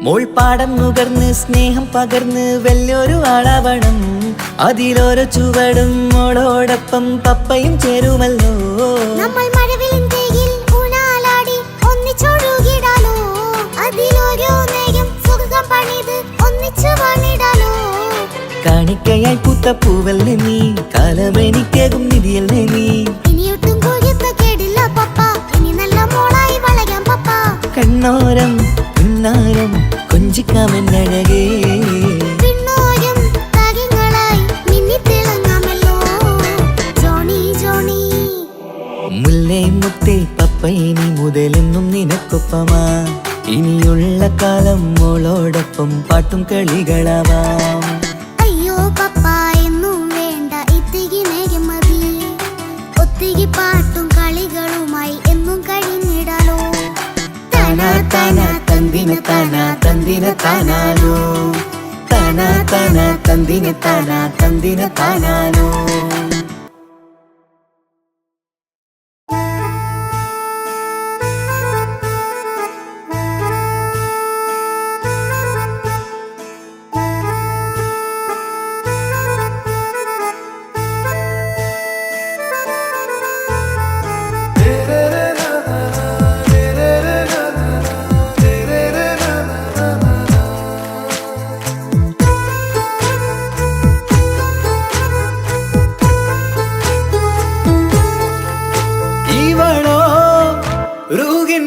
മോൾ പാടം നുകർന്ന് സ്നേഹം പകർന്ന് വലിയൊരു ആളാവണം. അതിലോരോ ചുവടും മോളോടൊപ്പം പപ്പയും ചേരുമല്ലോ. നമ്മൾ മഴവിലിൻ തേയിൽ ഊഞ്ഞാലാടി ഒന്നിച്ചൊഴുകിടാലോ. അതിലോരോ നേരം സുഖം പണിത് ഒന്നിച്ചു വാണിടാലോ. കാണിക്കയായി പൂത്ത പൂവല്ലേ നീ, കാലമെനിക്കേകും നിധിയല്ലേ നീ. ഇനിയൊട്ടും കൂടിയത്ത കേടില്ല പപ്പ, ഇനി നല്ല മോളായി വളരാം പപ്പ. കണ്ണോരം പിന്നാരം കൊഞ്ചിക്കാമെന്നഴകേ. പിന്നോരം താരങ്ങളായി മിന്നിത്തിളങ്ങാമല്ലോ. ജോണി ജോണി മുല്ലേ മുത്തേ പപ്പ ഇനി മുതലെന്നും നിനക്കൊപ്പമാ. ഇനിയുള്ള കാലം മോളോടൊപ്പം പാട്ടും കളികളാവാം. അയ്യോ പപ്പ എന്നും വേണ്ട ഇത്തിരി നേരം മതി. ഒത്തിരി പാട്ടും കളികളുമായി എന്നും കഴിഞ്ഞിടാലോ. താനാ താനാ തന്തിന താനാ തന്തിന താനാനോ, താനാ താനാ തന്തിന താനാ തന്തിന താനാനോ.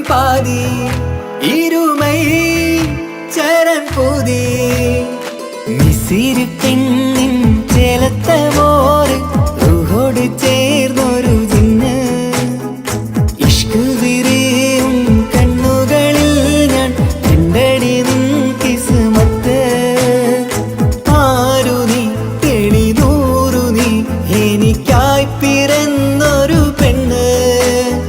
பாதி இருமை சரண் போதி மிசிறு பெண்ணின் ചേലത്തമോര് റൂഹോട് ചേർന്നൊരു ജിന്ന് ഇഷ്ക് വിരിയും കണ്ണുകളിൽ ഞാൻ കണ്ടടി നിൻ കിസ്മത്ത് ആരു നീ തെളിനൂറു നീ എനിക്കായി പിറന്നൊരു പെണ്ണ്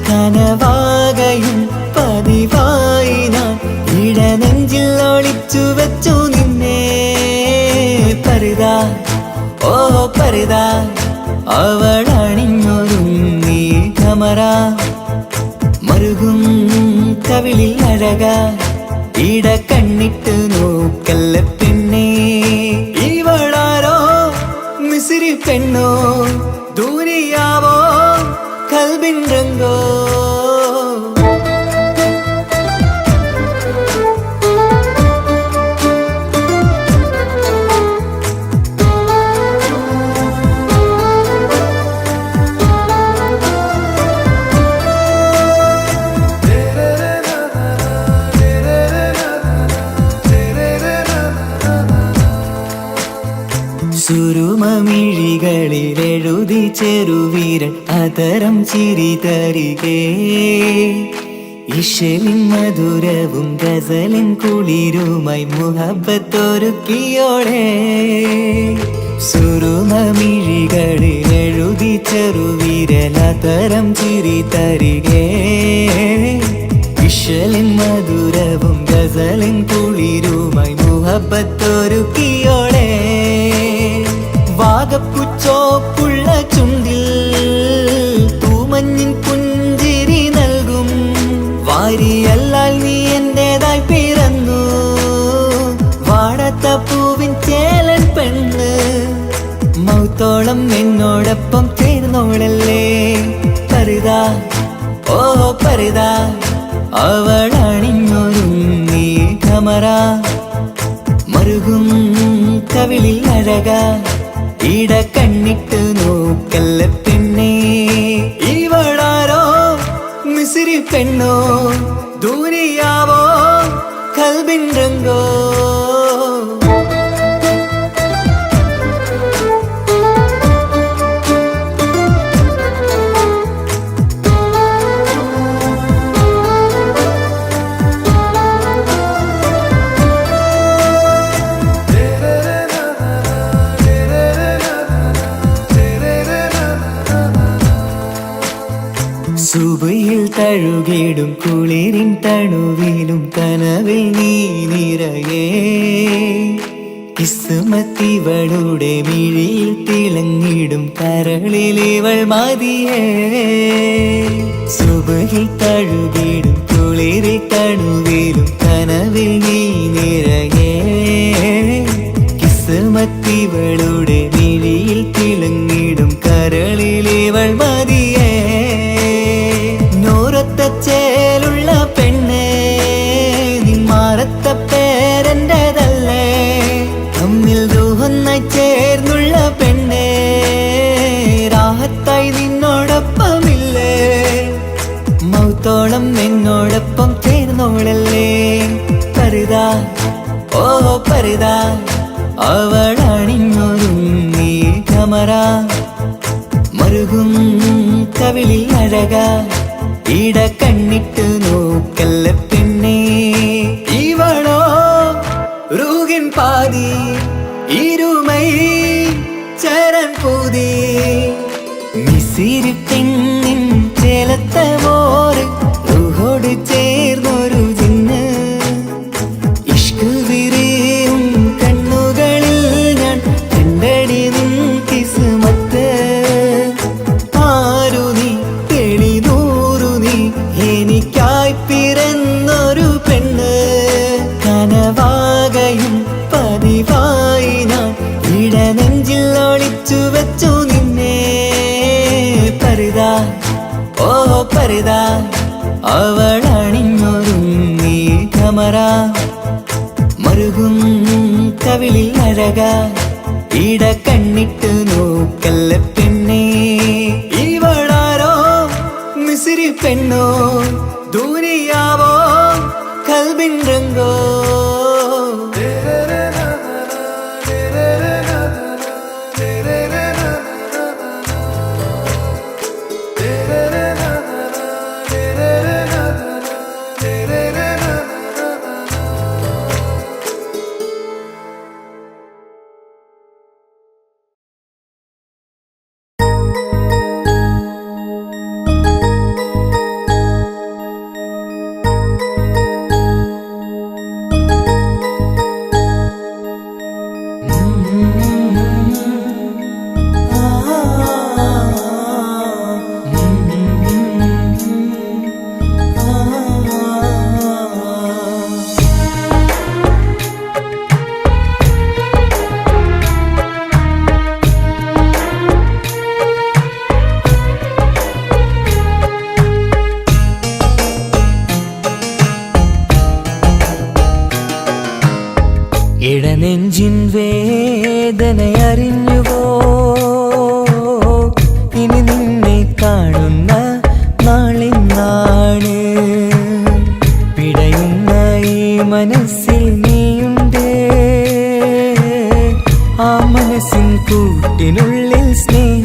കനവാകയും പതിവായി ഞാൻ ഇടനെഞ്ചിൽ ഒളിച്ചു വെച്ചു നിന്നെ പരിതാ ഓ പരിതാ അവളണിഞ്ഞൊരുങ്ങി കമറ മറുകും കവിളിൽ അഴക ഇട കണ്ണിട്ട് നോക്കല്ല പെണ്ണേ ഇവളാരോ മിസിരി പെണ്ണോ ദൂരിയാവോ കൽബിൻ രംഗോ മിഴികളിലെഴുതി ചെറുവീരൻ അതരം ചിരി തരികേ ഇശലിൻ മധുരവും ഗസലിൻ കുളിരുമായി മുഹബത്തൊരുക്കിയോടെ സുറുമ മിഴികളിലെഴുതി ചെറുവീരൻ അതരം ചിരി തരികേ ഇശലിൻ മധുരവും ഗസലിൻ കുളിരുമായി മുഹബത്തൊരുക്കിയോടെ വാഗപ്പുച്ചോപ്പുള്ള ചുണ്ടിൽ തൂമഞ്ഞിൻ പുഞ്ചിരി നൽകും വാരിയല്ലാൽ നീ എന്റേതായി പിറന്നു വാടാത്ത പൂവിൻ ചേലൻ പെണ്ണ് മൗത്തോളം എന്നോടൊപ്പം ചേർന്നോളല്ലേ പരിതാ ഓ പരിതാ അവളണിഞ്ഞൊരുങ്ങി കമറ മറുകും കവിളിൽ അഴക ഇട കണ്ണിട്ട് നോക്കല്ല പെണ്ണേ ഇവളാരോ മിസിരി പെണ്ണോ ദൂരിയാവോ കൽബിൻ രംഗോ സുബയിൽ തഴുകിടും കുളിരിൻ തണുവിലും കനവിൽ നീ നിറയേ കിസ്മത്തിവളുടെ മിഴിയിൽ തിളങ്ങിടും കരളിലിവൾ മതിയേ സുബയിൽ തഴുകിടും കുളിരിൽ തണുവിലും കനവിൽ നീ നിറയേ കിസ്മത്തിവളുടെ മിഴിയിൽ തിളങ്ങിടും കരളിലിവൾ മതിയേ ചേലുള്ള പെണ്ണേ നിന്മാറത്ത പേരെൻ്റെതല്ലേ തമ്മിൽ ദൂഹൊന്നായി ചേർന്നുള്ള പെണ്ണേ രാഹത്തായി നിന്നോടൊപ്പമില്ലേ മൗത്തോളം എന്നോടൊപ്പം ചേർന്നോളല്ലേ പരിതാ ഓ പരിതാ അവളണിഞ്ഞൊരുങ്ങി കമറ മറുകും കവിളിൽ അഴക ഇട കണ്ണിട്ട് നോക്കല്ല പെണ്ണേ ഇവളോ റൂഹിൻ പാതി ഇരുമൈ ചരൻ പൂതി മിസിരി പെണ്ണിൻ ചേലത്ത മോറ് റൂഹോട് ചേർന്നൊരു ജിന്ന് ഇഷ്ക് വിരിയും കണ്ണുകളിൽ ഞാൻ കണ്ടടി നിൻ കിസ്മത്ത് ആരു നീ എനിക്കായി പിറന്നൊരു പെണ്ണ് കനവാകയും പതിവായി ഞാൻ ഇടനെഞ്ചിൽ ഒളിച്ചു വെച്ചു നിന്നെ പരിതാ ഓ പരിതാ അവളണിഞ്ഞൊരുങ്ങി കമറ മറുകും കവിളിൽ അഴക ഇട കണ്ണിട്ട് നോക്കല്ല പെണ്ണേ ഇവളാരോ മിസിരി പെണ്ണോ ദൂരിയാവോ കൽബിൻ രംഗോ ഇടനെഞ്ചിൻ വേദനയറിഞ്ഞുവോ ഇനി നിന്നെ കാണുന്ന നാളിന്നാണ് പിടയുന്ന ഈ മനസ്സിൽ നീയുണ്ട് ആ മനസ്സിൻ കൂട്ടിനുള്ളിൽ സ്നേഹം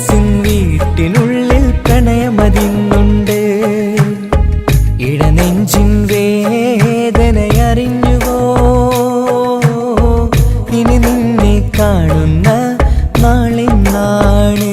മനസ്സിൻ വീട്ടിനുള്ളിൽ പ്രണയമതിന്നുണ്ട്. ഇടനെഞ്ചിൻ വേദനയറിഞ്ഞുവോ? ഇനി നിന്നെ കാണുന്ന നാളിന്നാണ്.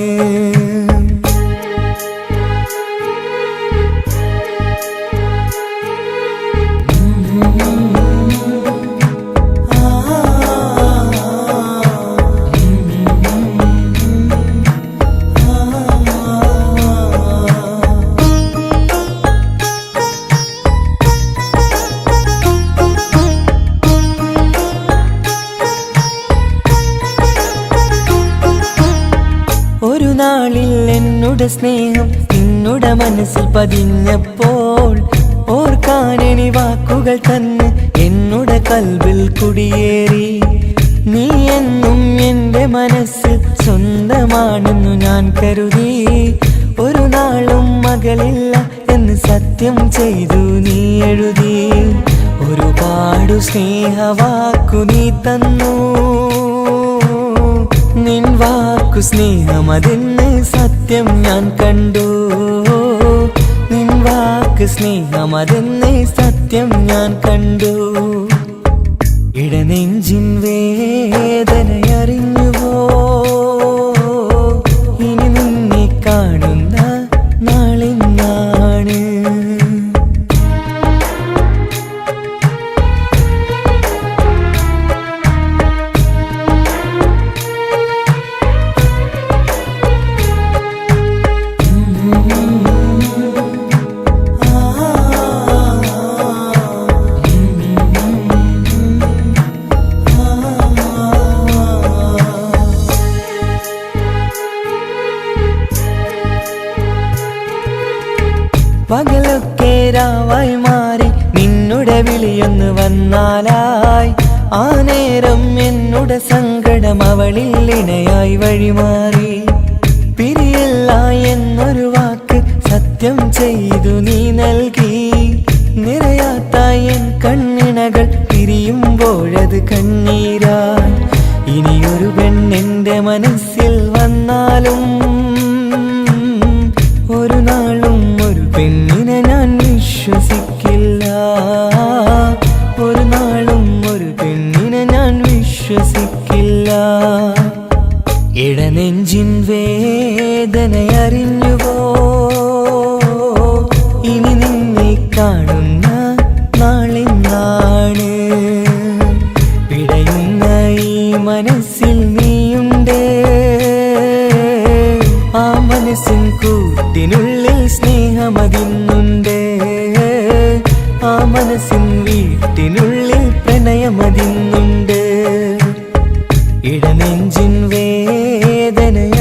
ഒരു നാളിൽ എന്നോട് സ്നേഹം നിന്നുടെ മനസ്സിൽ പതിഞ്ഞപ്പോൾ ഓർക്കാനെനി വാക്കുകൾ തന്ന് എന്നോട് കൽബിൽ കുടിയേറി. നീ എന്നും എൻ്റെ മനസ്സിൽ സ്വന്തമാണെന്നു ഞാൻ കരുതി. ഒരു നാളും മകളില്ല എന്ന് സത്യം ചെയ്തു നീ എഴുതി. ഒരുപാടു സ്നേഹവാക്കു നീ തന്നു. നിൻ വാക്കു സ്നേഹമതെന്ന് സത്യം ഞാൻ കണ്ടു. നിൻ വാക്ക് സ്നേഹമതെന്ന് സത്യം ഞാൻ കണ്ടു. ഇടനെഞ്ചിൻ വേദനയറിഞ്ഞുവോ? ഇനി നിന്നെ കാണുന്ന നാളിന്നാണ്. പകലൊക്കെ രാവായി മാറി നിന്നുടെ വിളിയൊന്ന് വന്നാലായി. ആ നേരം എന്നുടെ സങ്കടം അവളിൽ ഇണയായി വഴിമാറി. പിരിയില്ല എന്നൊരു വാക്ക് സത്യം ചെയ്തു നീ നൽകി. നിറയാത്ത എൻ കണ്ണിണകൾ പിരിയുമ്പോഴത് കണ്ണീരായി. ഇനിയൊരു പെണ്ണെന്റെ മനസ്സിൽ വന്നാലും ഒരു നാളും ഒരു പെണ്ണിനെ ഞാൻ വിശ്വസിക്കില്ല. ഒരു നാളും ഒരു പെണ്ണിനെ ഞാൻ വിശ്വസിക്കില്ല. ഇടനെഞ്ചിൻ വേദനയറിഞ്ഞുവോ? ഇനി നിന്നെ കാണുന്ന നാളിന്നാണ്. പിടയുന്ന ഈ മനസ്സിൽ നീയുണ്ട്. ആ മനസ്സിൻ കൂട്ടിനുള്ളിൽ സ്നേഹമതിന്നുണ്ട്. ആ മനസ്സിൻ വീട്ടിനുള്ളിൽ പ്രണയമതിന്നുണ്ട്. ഇടനെഞ്ചിൻ വേദനയറിഞ്ഞുവോ?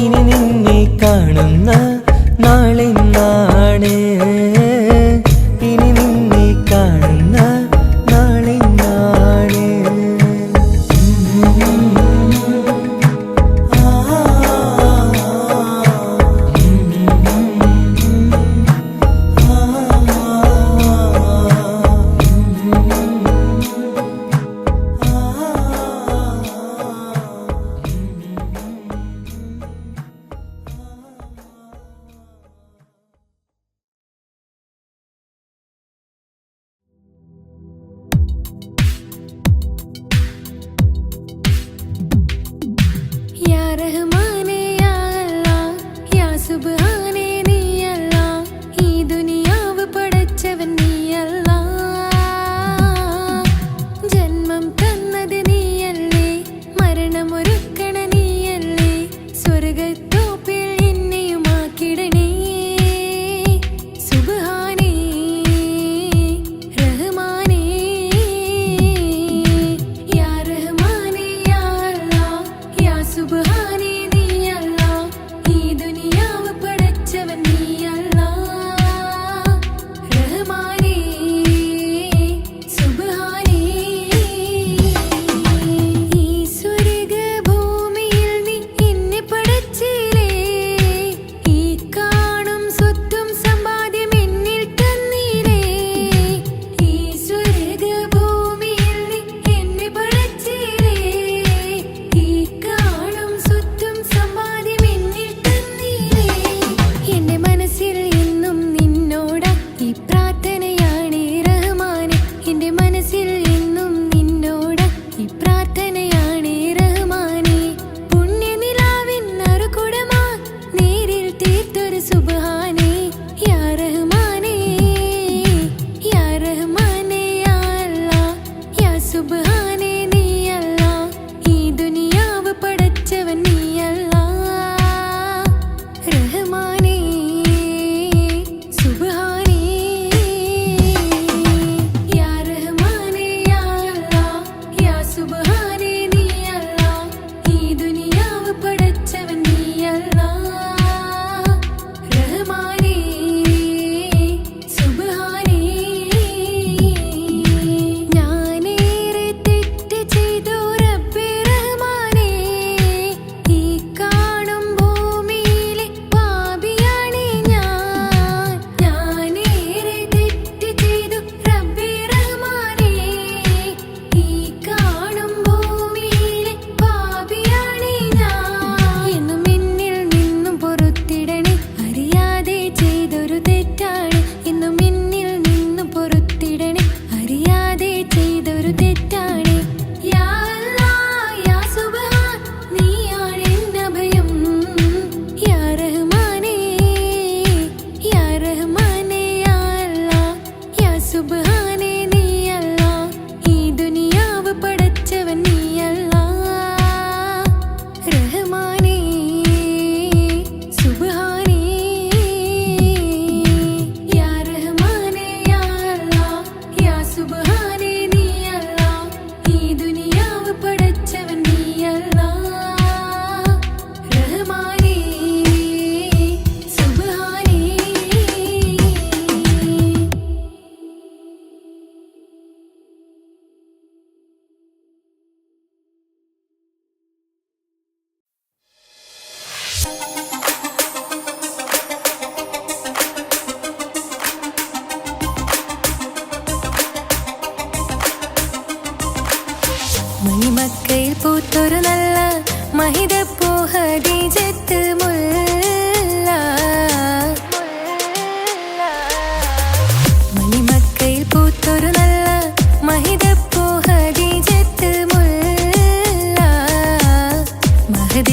ഇനി നിന്നെ കാണുന്ന നാളിന്നാണ്. ഇനി നിന്നെ കാണുന്ന നാളിന്നാണ്. या रहमाने या अल्लाह या सुബ്ഹാനേ നീ അല്ലാഹ്. ഈ ദുനിയാവ് പടച്ചവൻ നീ അല്ലാഹ്. ജന്മം തന്നത് നീയല്ലേ, മരണമൊരുക്കണ നീയല്ലേ. സ്വർഗ്ഗത്തോപ്പിൽ എന്നെയുമാക്കിടണേ. സുബ്ഹാനേ റഹ്മാനേ യാ റഹ്മാനേ യാ അല്ലാഹ് യാ സുബ്ഹാനേ നീ അല്ലാഹ്. ഈ ദുനിയാവ് പടച്ചവൻ നീ അല്ലാഹ്. റഹ്മാനേ സുബ്ഹാനേ. ഈ സ്വർഗ്ഗഭൂമിയിൽ നീ എന്നെ പടച്ചില്ലേ. ഈ കാണും സ്വത്തും സമ്പാദ്യം എന്നിൽ തന്നില്ലേ. ഈ സ്വർഗ്ഗഭൂമിയിൽ നീ എന്നെ പടച്ചില്ലേ. ഈ കാണും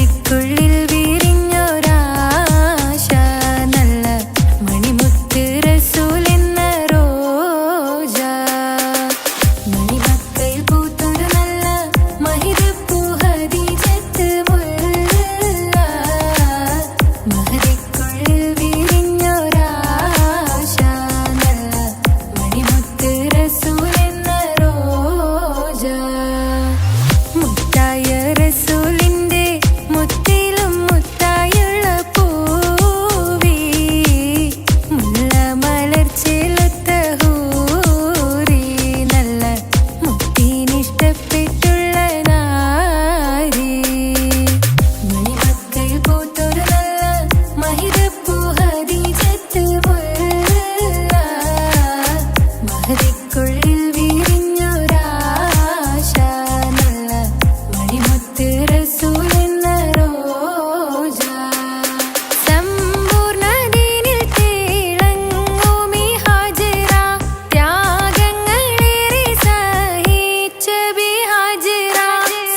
മഹതിക്കുള്ളിൽ വിരിഞ്ഞൊരാശ നല്ല മണിമുത്ത് റസൂൽ എന്ന റോജ മണിമക്കയിൽ പൂത്തൊരു നല്ല മഹിതപ്പൂ ഹദീജത്ത് മുല്ല മഹതിക്കുള്ളിൽ വിരിഞ്ഞൊരാശ നല്ല മണിമുത്ത് റസൂൽ എന്ന റോജ മുത്തായ റസൂലിന്റെ മുത്തിലും മുത്തായുള്ള പൂവി മുല്ല മലർച്ചെലുത്ത ഹൂറി നല്ല മുത്തിനിഷ്ടപ്പെട്ടുള്ള നാരി മണിമക്കയിൽ പൂത്തൊരു നല്ല മഹിതപ്പൂ ഹദീജത്ത് മുല്ല മഹതിക്കുള്ളിൽ വിരിഞ്ഞൊരാശ നല്ല മണിമുത്ത് റസൂൽ എന്ന റോജ സമ്പൂർണ്ണ ദീനിൽ തിളങ്ങുമീ ഹാജറ ത്യാഗങ്ങളേറെ സഹിച്ച ബിഹാജറ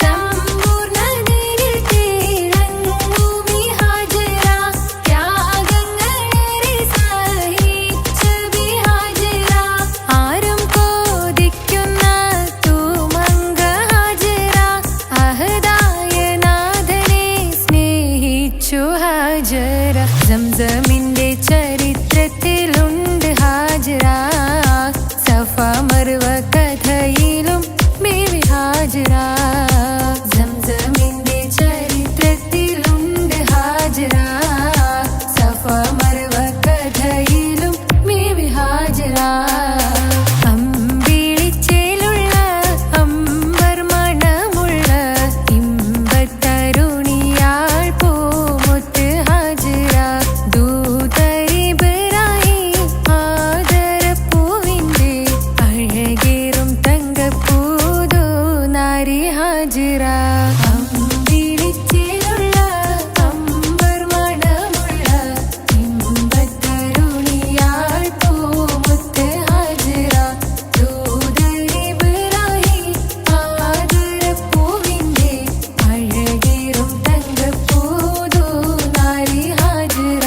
സമ്പൂർണ്ണ ദീനിൽ തിളങ്ങുമീ ഹാജറ ത്യാഗങ്ങളേറെ സഹിച്ച ബിഹാജറ ആരും കോതിക്കുന്ന തൂമങ്ക ഹാജറ അഹദായ നാഥനെ സ്നേഹിച്ചു ഹാജറ സംസമിന്റെ ചരിത്രത്തിലുണ്ട് ഹാജറ സഫ മർവ കഥയിലും ബീവി ഹാജറ സംസമിന്റെ ചരിത്രത്തിലുണ്ട് ഹാജറ സഫ മർവ കഥയിലും ബീവി ഹാജറ അമ്പിളിച്ചേലുള്ള അമ്പർ മണമുള്ള ഇമ്പത്തരുണിയാൾ പൂമുത്ത് ഹാജറ ദൂതരിബറായി ആദരപ്പൂവിന്റെ അഴകേറും തങ്കപ്പൂതു നാരി ഹാജറ അമ്പിളിച്ചേലുള്ള അമ്പർ മണമുള്ള ഇമ്പത്തരുണിയാൾ പൂമുത്ത് ഹാജറ ദൂതരിബറായി ആദരപ്പൂവിന്റെ അഴകേറും തങ്കപ്പൂതു നാരി ഹാജറ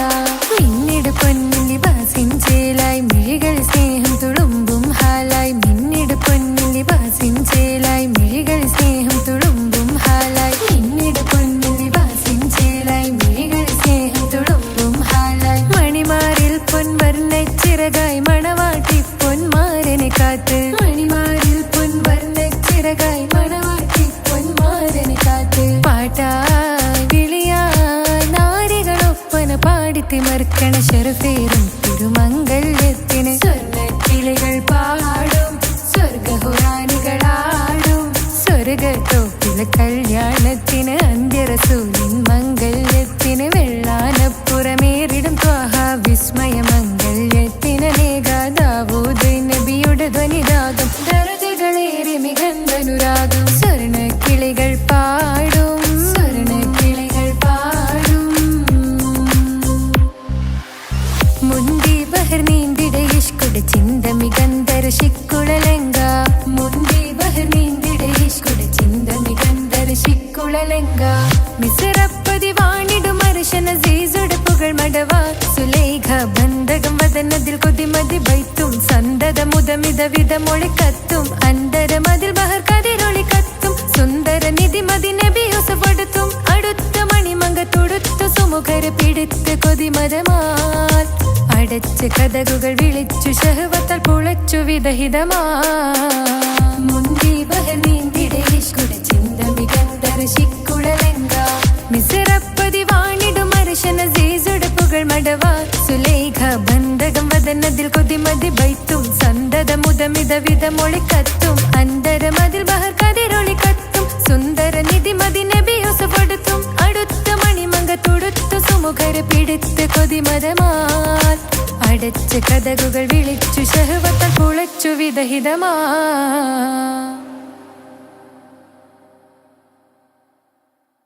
മിന്നിട് പൊന്നിൽ ലിബാസിൻ ചേലായി മിഴികൾ സ്നേഹം തുളുമ്പും ഹാലായി മിന്നിട് പൊന്നിൽ ലിബാസിൻ ചേലായി മിഴികൾ സ്നേഹം തുളുമ്പും ഹാലായി മിന്നിട് പൊന്നിൽ ലിബാസിൻ ചേലായി മിഴികൾ സ്നേഹം തുളുമ്പും ഹാലായി മണിമാറിൽ പൊൻവർണ്ണ ചിറകായി മണവാട്ടി പൊന്മാരനെ കാത്ത് മണിമാറിൽ പൊൻവർണ്ണ ചിറകായി മണവാട്ടി പൊന്മാരനെ കാത്ത് പാട്ടായി വിളിയായി നാരികളൊപ്പന പാടിത്തിമർക്കണ ശരഫേറും തിരുമംഗല്യത്തിന് സ്വർണ്ണക്കിളികൾ പാടും സ്വർഗഹുറാനികളാടും സ്വർഗത്തോപ്പിലെ കല്യാണത്തിന് അന്ത്യറസൂലിൻ മംഗല്യത്തിന് വെള്ളാനപ്പുറമേറിടും ത്വാഹ വിസ്മയ മംഗല്യത്തിന് നേകാദാവൂദ് നബിയുടെ ധ്വനിരാഗം ദരജകളേറെ മികന്ധനുരാഗം സ്വർണ്ണക്കിളികൾ പാടും സ്വർണ്ണക്കിളികൾ പാടും മുന്തി ബഹർ നീന്തിട ഇഷ്കുടെ ചിന്ത മികന്ധര ശിക്കുളലങ്ക മുന്തി ബഹർ നീന്തിട ഇഷ്കുടെ ചിന്ത മികന്ധര ശിക്കുളലങ്ക മിസറപ്പതി വാണിടും അർശന സീസുടെ പുകൾ മടവ സുലേഖ ബന്ധകം വദനതിൽ കൊതിമതി ബൈത്തും സന്തത മുതമിത വിധമൊളി കത്തും അന്തരമതിൽ ബഹർ കതിരൊളി കത്തും സുന്ദര നിധി മതി നബി യൂസഫടുത്തും അടുത്ത മണിമങ്ക തൊടുത്തു സുമുഖര് പിടിത്ത് കൊതിമതമാൽ അടച്ച് കഥകുകൾ വിളിച്ചു ശഹവത്താൽ പുളച്ചു വിദഹിതമാ മുന്തി ബഹർ നീന്തിട ഇഷ്കുടെ ചിന്ത മികന്ധര ശിക്കുളലങ്ക മിസറപ്പതി വാണിടും അർശന സീസുടെ പുകൾ മടവ സുലേഖ ബന്ധകം വദനതിൽ കൊതിമതി ബൈത്തും സന്തത മുതമിത വിധമൊളി കത്തും അന്തരമതിൽ ബഹർ കതിരൊളി കത്തും സുന്ദര നിധി മതി നബി യൂസഫടുത്തും അടുത്ത മണിമങ്ക തൊടുത്തു സുമുഖര് പിടിത്ത് കൊതിമതമാൽ അടച്ച് കഥകുകൾ വിളിച്ചു ശഹവത്താൽ പുളച്ചു വിദഹിതമാ